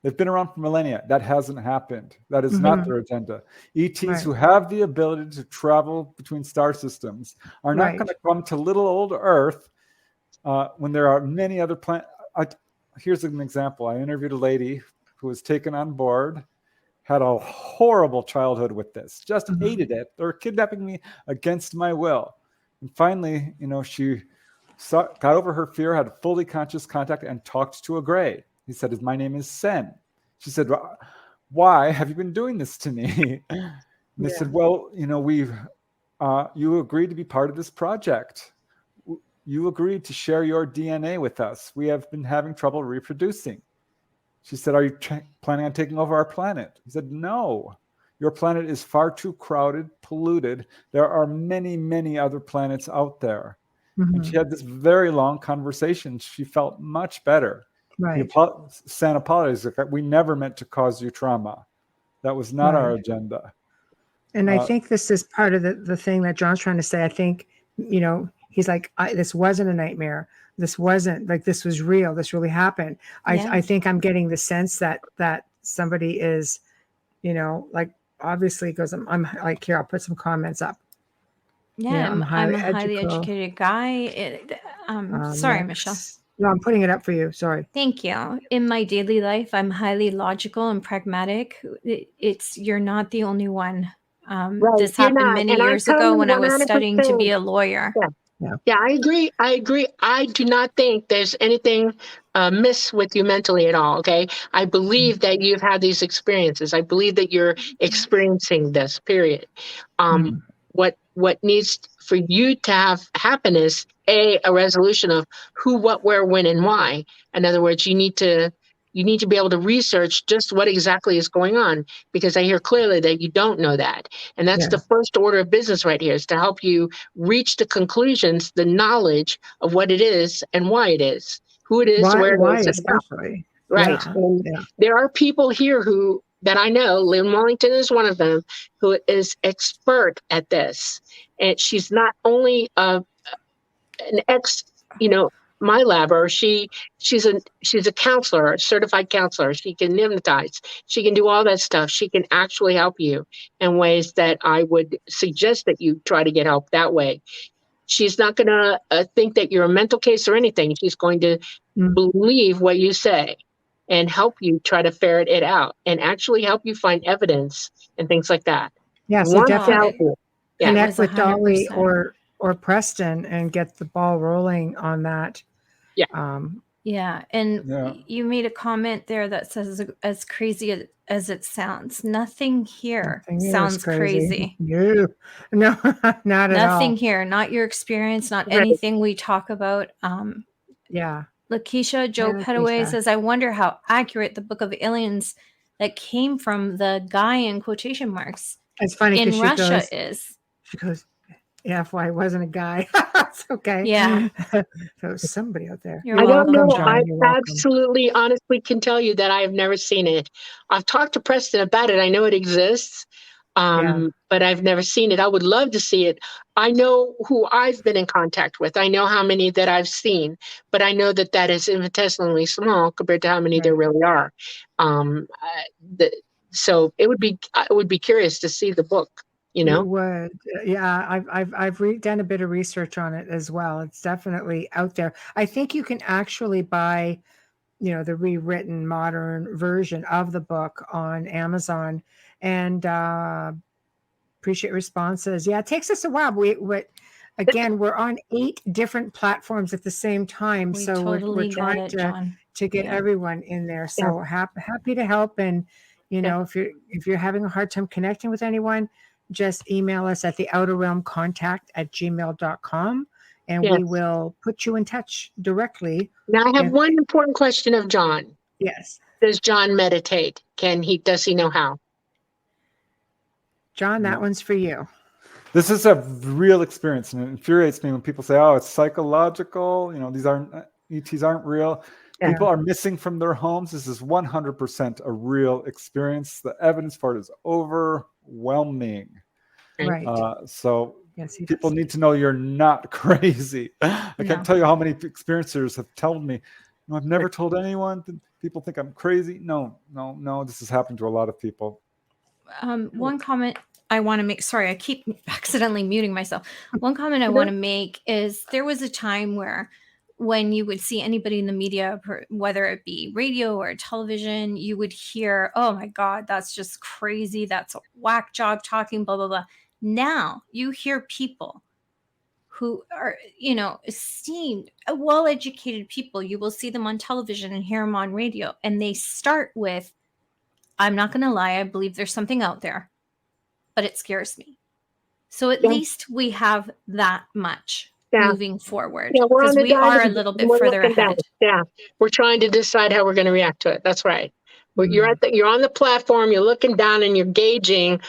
they've been around for millennia. That hasn't happened. That is not their agenda. ETs who have the ability to travel between star systems are not going to come to little old Earth when there are many other planets. Here's an example. I interviewed a lady who was taken on board, had a horrible childhood with this, just hated it. They were kidnapping me against my will. And finally, she got over her fear, had fully conscious contact, and talked to a gray. He said, my name is Sen. She said, why have you been doing this to me? And they said, well, you agreed to be part of this project. You agreed to share your DNA with us. We have been having trouble reproducing. She said, are you planning on taking over our planet? He said, no. Your planet is far too crowded, polluted. There are many, many other planets out there. And she had this very long conversation. She felt much better.
Right.
San apologized. We never meant to cause you trauma. That was not our agenda.
And I think this is part of the thing that John's trying to say. I think, he's like, this wasn't a nightmare. This wasn't like, this was real. This really happened. I think I'm getting the sense that somebody is, like, obviously goes, I'm like, here, I'll put some comments up.
Yeah, I'm a highly educated guy. Sorry, Michelle.
No, I'm putting it up for you. Sorry.
Thank you. In my daily life, I'm highly logical and pragmatic. You're not the only one. This happened many years ago when I was studying to be a lawyer.
Yeah, I agree. I do not think there's anything amiss with you mentally at all. Okay. I believe that you've had these experiences. I believe that you're experiencing this, period. What needs for you to have happen is a resolution of who, what, where, when, and why. In other words, you need to be able to research just what exactly is going on, because I hear clearly that you don't know that. And that's the first order of business right here, is to help you reach the conclusions, the knowledge of what it is and why it is, who it is, where it is.
Especially.
Right. There are people here that I know, Lynn Wellington is one of them, who is expert at this. And she's not only an ex, my labber, she's a counselor, a certified counselor. She can hypnotize. She can do all that stuff. She can actually help you in ways that I would suggest that you try to get help that way. She's not going to think that you're a mental case or anything. She's going to believe what you say and help you try to ferret it out and actually help you find evidence and things like that.
Yeah, so definitely connect with Dolly or Preston and get the ball rolling on that.
Yeah. You made a comment there that says, as crazy as it sounds, nothing here sounds crazy.
No, not at all.
Nothing here, not your experience, not anything we talk about. Lakeisha Joe Petaway says, I wonder how accurate the Book of Aliens that came from the guy in quotation marks
it's funny
in Russia is.
She goes, yeah, if I wasn't a guy. It's okay.
Yeah.
So somebody out there.
I don't know. I absolutely, honestly can tell you that I have never seen it. I've talked to Preston about it. I know it exists, but I've never seen it. I would love to see it. I know who I've been in contact with. I know how many that I've seen, but I know that is infinitesimally small compared to how many there really are. So I would be curious to see the book. It
would. Yeah, I've done a bit of research on it as well. It's definitely out there. I think you can actually buy, the rewritten modern version of the book on Amazon. And appreciate responses. Yeah, it takes us a while. We're on 8 different platforms at the same time, so we're trying to get everyone in there. So happy to help. And if you're having a hard time connecting with anyone, just email us at theouterrealmcontact@gmail.com and we will put you in touch directly.
Now I have one important question of John.
Yes.
Does John meditate? Does he know how?
John, that one's for you.
This is a real experience, and it infuriates me when people say, oh, it's psychological. These ETs aren't real. Yeah. People are missing from their homes. This is 100% a real experience. The evidence for it is overwhelming.
Right.
So people need to know you're not crazy. I can't tell you how many experiencers have told me, I've never told anyone. People think I'm crazy. No. This has happened to a lot of people.
One comment I want to make, sorry, I keep accidentally muting myself. One comment I want to make is there was a time where when you would see anybody in the media, whether it be radio or television, you would hear, oh my God, that's just crazy. That's a whack job talking, blah, blah, blah. Now you hear people who are, esteemed, well-educated people. You will see them on television and hear them on radio. And they start with, I'm not going to lie, I believe there's something out there, but it scares me. So at least we have that much moving forward.
Yeah, we're on
Because
the
we are a
diamond
little
and
bit
we're
further
looking down.
ahead.
Yeah, we're trying to decide how we're going to react to it. That's right. You're on the platform. You're looking down and you're gauging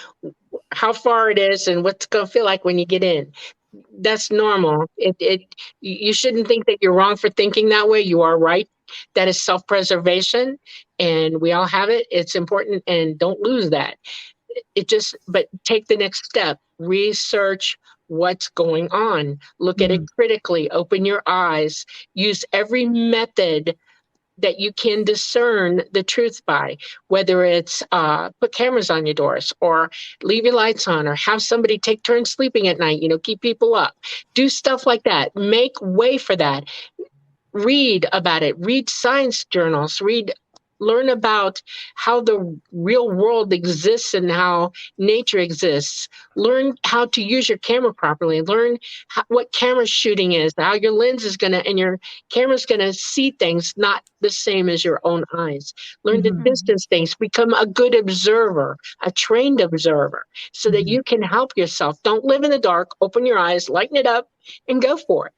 how far it is and what's going to feel like when you get in. That's normal. You shouldn't think that you're wrong for thinking that way. You are right. That is self-preservation, and we all have it. It's important, and don't lose that. But take the next step. Research what's going on. Look at it critically. Open your eyes. Use every method that you can discern the truth by, whether it's put cameras on your doors or leave your lights on or have somebody take turns sleeping at night, keep people up. Do stuff like that. Make way for that. Read about it. Read science journals. Learn about how the real world exists and how nature exists. Learn how to use your camera properly. Learn what camera shooting is, how your lens is and your camera's gonna see things not the same as your own eyes. Learn to distance things. Become a good observer, a trained observer, so that you can help yourself. Don't live in the dark. Open your eyes, lighten it up, and go for it.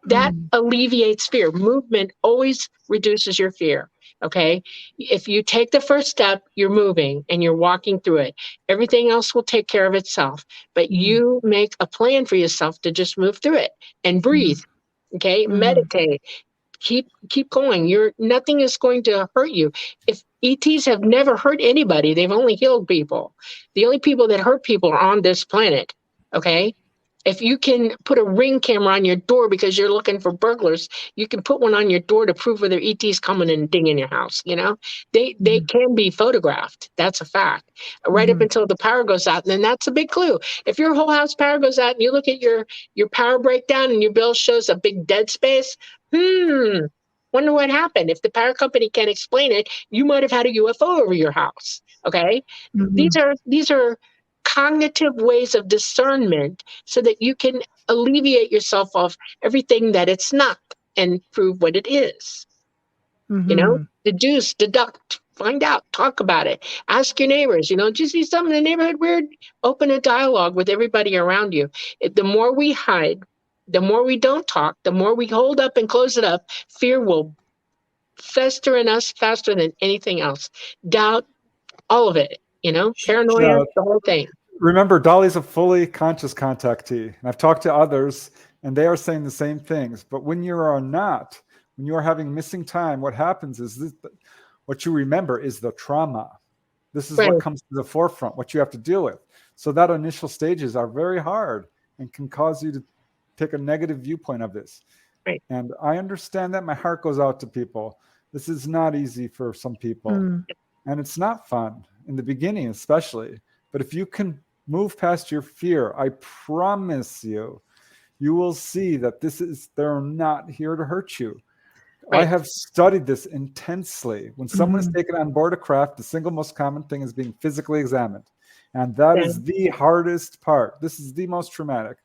That alleviates fear. Movement always reduces your fear. Okay. If you take the first step, you're moving and you're walking through it. Everything else will take care of itself. But you make a plan for yourself to just move through it and breathe. Okay. Meditate. Keep going. Nothing is going to hurt you. If ETs have never hurt anybody, they've only healed people. The only people that hurt people are on this planet. Okay. If you can put a Ring camera on your door because you're looking for burglars, you can put one on your door to prove whether ET's coming and dinging your house. They can be photographed. That's a fact. Right up until the power goes out, and then that's a big clue. If your whole house power goes out and you look at your power breakdown and your bill shows a big dead space, wonder what happened. If the power company can't explain it, you might have had a UFO over your house. Okay, these are cognitive ways of discernment so that you can alleviate yourself of everything that it's not and prove what it is. Deduce, deduct, find out, talk about it, ask your neighbors, did you see something in the neighborhood weird? Open a dialogue with everybody around you. The more we hide, the more we don't talk, the more we hold up and close it up, fear will fester in us faster than anything else. Doubt, all of it, paranoia, the whole thing.
Remember, Dolly's a fully conscious contactee. And I've talked to others, and they are saying the same things. But when you are not, when you are having missing time, what happens is what you remember is the trauma. This is what comes to the forefront, what you have to deal with. So that initial stages are very hard and can cause you to take a negative viewpoint of this.
Right.
And I understand that. My heart goes out to people. This is not easy for some people. And it's not fun in the beginning, especially. But if you can move past your fear, I promise you will see that they're not here to hurt you. Right. I have studied this intensely. When someone is taken on board a craft, the single most common thing is being physically examined. And that is the hardest part. This is the most traumatic.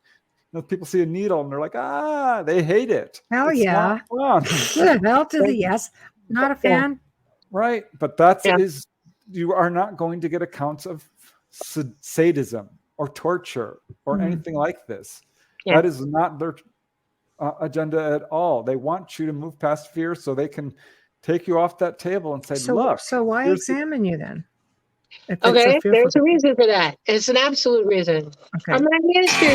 People see a needle and they're like, they hate it.
Hell
it's
yeah.
not fun.
Good hell to the yes. Not a fan.
Right. But you are not going to get accounts of sadism or torture or anything like this. That is not their agenda at all. They want you to move past fear so they can take you off that table and say, look.
So why examine you then?
Okay, there's a reason for that. It's an absolute reason.
Okay.
I'm not ministry.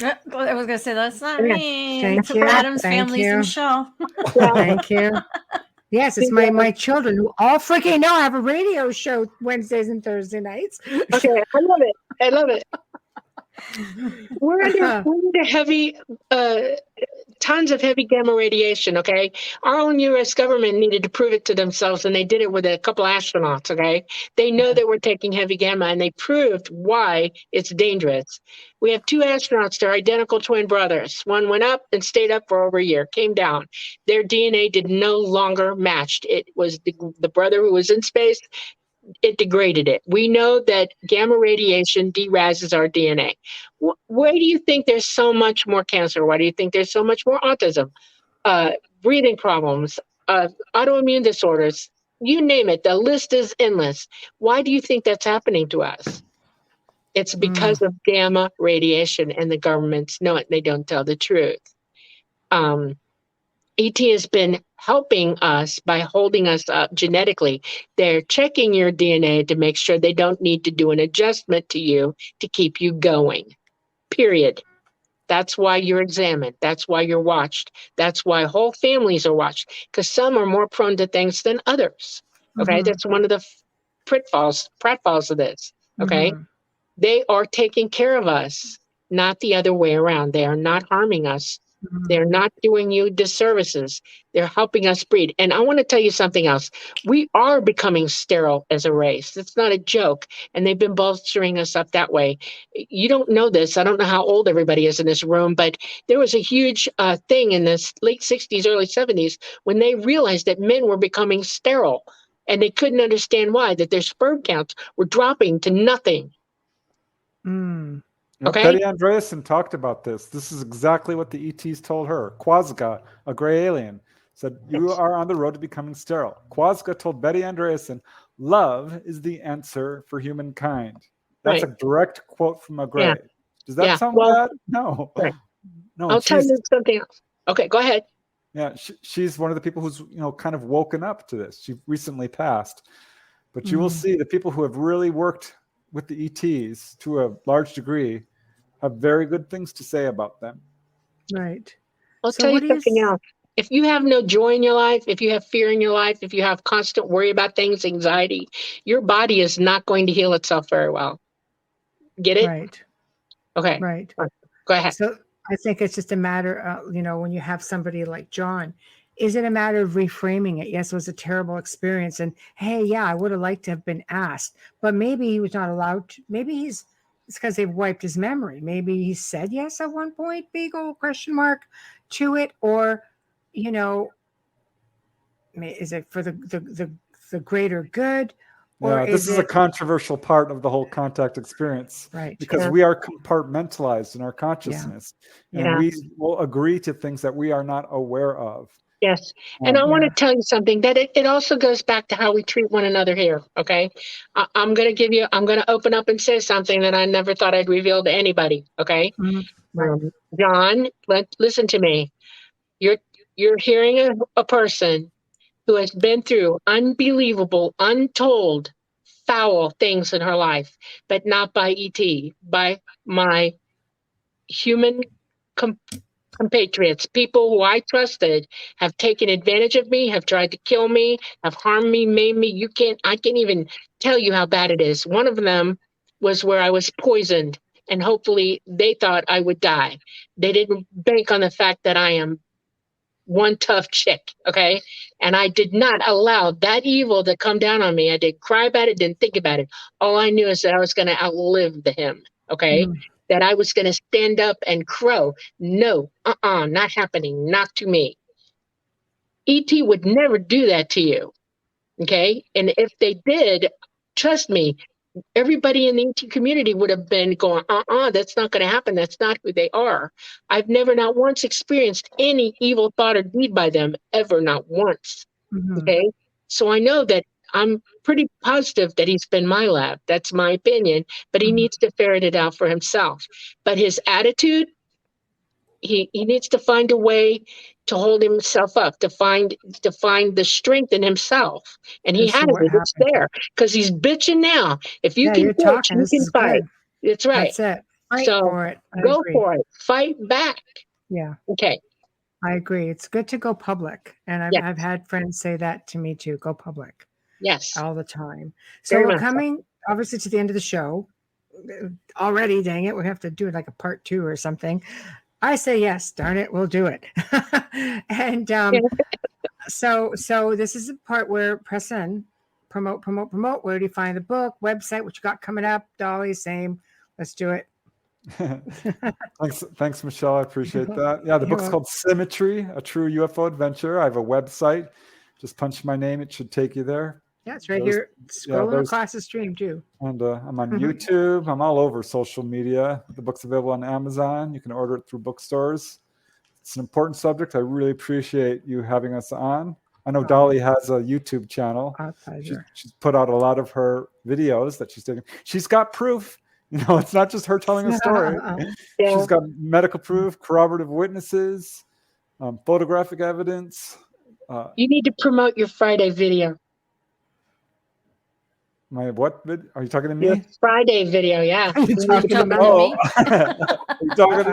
I was going to say, that's not me.
Thank you.
Adam's Family's Michelle.
Thank you. Yes, it's my children who all freaking know I have a radio show Wednesdays and Thursday nights.
Okay, I love it. We're under heavy, tons of heavy gamma radiation, okay? Our own U.S. government needed to prove it to themselves, and they did it with a couple astronauts, okay? They know that we're taking heavy gamma, and they proved why it's dangerous. We have 2 astronauts, they're identical twin brothers. One went up and stayed up for over a year, came down. Their DNA did no longer match. It was the brother who was in space. It degraded it. We know that gamma radiation derases our DNA. Why do you think there's so much more cancer? Why do you think there's so much more autism, breathing problems, autoimmune disorders? You name it. The list is endless. Why do you think that's happening to us? It's because of gamma radiation, and the governments know it. They don't tell the truth. ET has been helping us by holding us up genetically. They're checking your DNA to make sure they don't need to do an adjustment to you to keep you going, period. That's why you're examined. That's why you're watched. That's why whole families are watched, because some are more prone to things than others. Okay, that's one of the pratfalls of this. Okay, they are taking care of us, not the other way around. They are not harming us. They're not doing you disservices. They're helping us breed. And I want to tell you something else. We are becoming sterile as a race. It's not a joke. And they've been bolstering us up that way. You don't know this. I don't know how old everybody is in this room, but there was a huge thing in the late 60s, early 70s, when they realized that men were becoming sterile. And they couldn't understand why, that their sperm counts were dropping to nothing.
Okay. Betty Andreasen talked about this. This is exactly what the ETs told her. Quasga, a gray alien, said, you are on the road to becoming sterile. Quasga told Betty Andreasen, love is the answer for humankind. That's a direct quote from a gray. Does that sound bad? No. No.
I'll tell you something else. Okay, go ahead.
Yeah, she's one of the people who's kind of woken up to this. She recently passed. But you will see the people who have really worked with the ETs to a large degree have very good things to say about them.
Right.
I'll tell you something else. If you have no joy in your life, if you have fear in your life, if you have constant worry about things, anxiety, your body is not going to heal itself very well. Get it?
Right.
Okay.
Right.
Go ahead.
So I think it's just a matter of, when you have somebody like John, is it a matter of reframing it? Yes, it was a terrible experience. And hey, yeah, I would have liked to have been asked, but maybe he was not allowed to. Maybe it's because they've wiped his memory. Maybe he said yes at one point, big old question mark to it, or, is it for the greater good?
Yeah, this is a controversial part of the whole contact experience,
right?
Because we are compartmentalized in our consciousness, and we will agree to things that we are not aware of.
Yes. And I want to tell you something, that it also goes back to how we treat one another here. Okay. I'm going to open up and say something that I never thought I'd reveal to anybody. Okay.
Right.
John, listen to me. You're hearing a person who has been through unbelievable, untold, foul things in her life, but not by ET, by my human compatriots, people who I trusted, have taken advantage of me, have tried to kill me, have harmed me, maimed me. I can't even tell you how bad it is. One of them was where I was poisoned, and hopefully they thought I would die. They didn't bank on the fact that I am one tough chick, okay? And I did not allow that evil to come down on me. I didn't cry about it, didn't think about it. All I knew is that I was going to outlive him, okay? That I was going to stand up and crow. No, not happening, not to me. E.T. would never do that to you, okay? And if they did, trust me, everybody in the ET community would have been going, that's not going to happen. That's not who they are. I've never, not once, experienced any evil thought or deed by them, ever, not once. Okay. So I know that I'm pretty positive that he's been my lab. That's my opinion, but he needs to ferret it out for himself. But his attitude, he needs to find a way to hold himself up, to find the strength in himself. And he has it. It's there, because he's bitching now. If you can bitch, you can fight. That's right.
That's it. Fight for it.
Go for it. Fight back.
Yeah.
Okay.
I agree. It's good to go public. And I've had friends say that to me too. Go public.
Yes.
All the time. So we're coming obviously to the end of the show already. Dang it. We have to do it like a part 2 or something. I say yes, darn it, we'll do it. And so this is the part where Preston, promote. Where do you find the book, website, what you got coming up? Dolly, same. Let's do it.
Thanks, Michelle. I appreciate that. Yeah, the book's called Symmetry, A True UFO Adventure. I have a website. Just punch my name. It should take you there.
Yeah, it's right here. Scrolling across the stream too.
And I'm on YouTube. I'm all over social media. The book's available on Amazon. You can order it through bookstores. It's an important subject. I really appreciate you having us on. I know Dolly has a YouTube channel.
Our pleasure.
She's put out a lot of her videos that she's taken. She's got proof. It's not just her telling a story.
Yeah.
She's got medical proof, corroborative witnesses, photographic evidence.
You need to promote your Friday video.
My what? Are you talking to
Your
me?
Friday video, yeah.
You're talking
talking
to
to
me.
Are you talking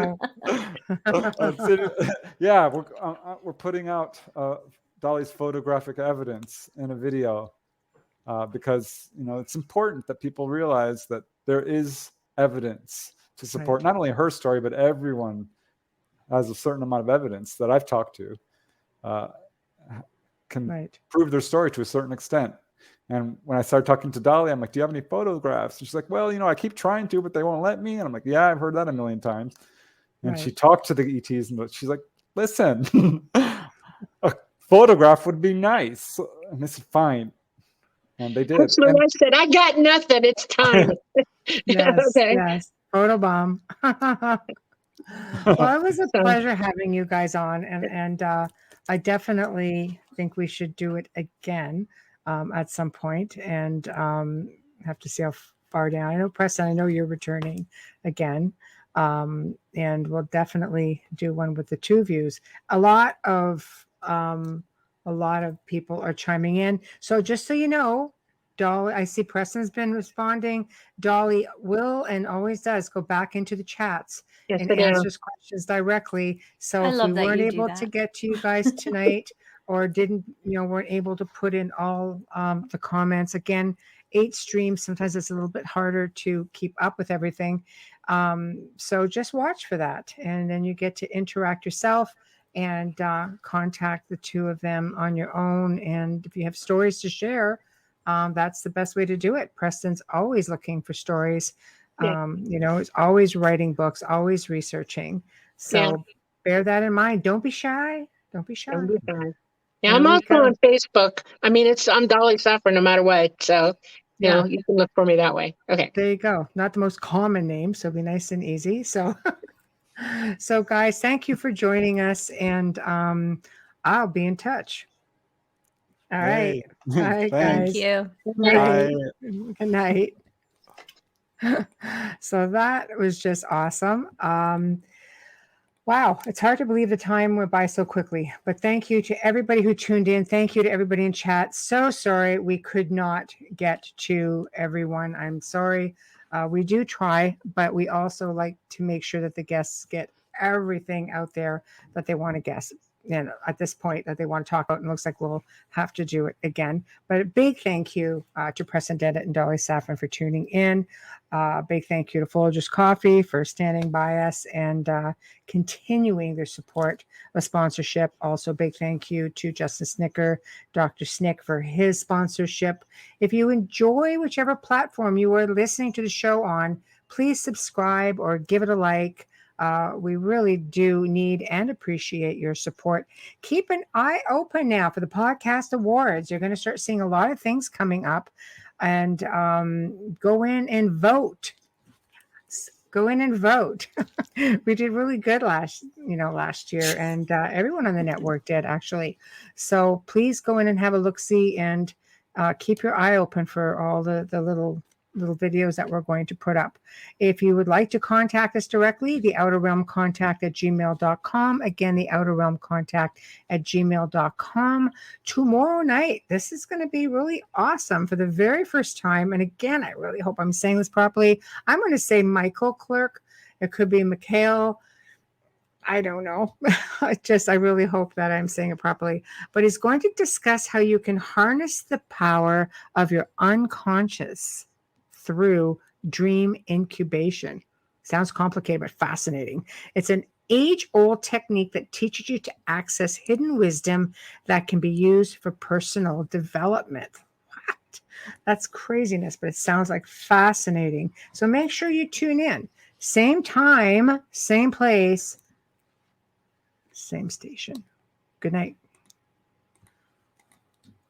to me? Yeah, we're putting out Dolly's photographic evidence in a video because it's important that people realize that there is evidence to support not only her story, but everyone has a certain amount of evidence that I've talked to can prove their story to a certain extent. And when I started talking to Dolly, I'm like, do you have any photographs? And she's like, well, I keep trying to, but they won't let me. And I'm like, yeah, I've heard that a million times. And she talked to the ETs and she's like, listen, a photograph would be nice. And they said, fine. And they did.
Actually, I said, I got nothing. It's time.
Yes. Photobomb. Well, it was a pleasure having you guys on. And I definitely think we should do it again at some point and have to see how far down. I know, Preston, I know you're returning again. And we'll definitely do one with the two of yous. A lot of people are chiming in. So just so you know, Dolly, I see Preston's been responding. Dolly will and always does go back into the chats and answers questions directly. So if we weren't able to get to you guys tonight or weren't able to put in all the comments, again, 8 streams, sometimes it's a little bit harder to keep up with everything. So just watch for that. And then you get to interact yourself and contact the two of them on your own. And if you have stories to share, that's the best way to do it. Preston's always looking for stories. He's always writing books, always researching. So bear that in mind. Don't be shy. Don't be shy.
Yeah, I'm also on Facebook. I mean, I'm Dolly Safran no matter what. So, you can look for me that way. Okay.
There you go. Not the most common name, so be nice and easy. So, so guys, thank you for joining us, and I'll be in touch. All right. All right, guys.
Thank you.
Good night. So that was just awesome. Wow, it's hard to believe the time went by so quickly, but thank you to everybody who tuned in. Thank you to everybody in chat. So sorry we could not get to everyone. I'm sorry. We do try, but we also like to make sure that the guests get everything out there that they want to guess. At this point that they want to talk about, and it looks like we'll have to do it again. But a big thank you to Preston, Dennett, and Dolly Safran for tuning in. Big thank you to Folgers Coffee for standing by us and continuing their support of sponsorship. Also, big thank you to Justin Snicker, Dr. Snick, for his sponsorship. If you enjoy whichever platform you are listening to the show on, please subscribe or give it a like. We really do need and appreciate your support. Keep an eye open now for the podcast awards. You're going to start seeing a lot of things coming up, and go in and vote. Go in and vote. We did really good last year, and everyone on the network did actually. So please go in and have a look-see, and keep your eye open for all the little videos that we're going to put up. If you would like to contact us directly, the Outer Realm Contact at gmail.com. Again, the Outer Realm Contact at gmail.com. Tomorrow night, this is going to be really awesome for the very first time. And again, I really hope I'm saying this properly. I'm going to say Michael Clerk. It could be Mikhail. I don't know. I really hope that I'm saying it properly. But he's going to discuss how you can harness the power of your unconscious through dream incubation. Sounds complicated, but fascinating. It's an age-old technique that teaches you to access hidden wisdom that can be used for personal development. What? That's craziness, but it sounds like fascinating. So make sure you tune in. Same time, same place, same station. Good night.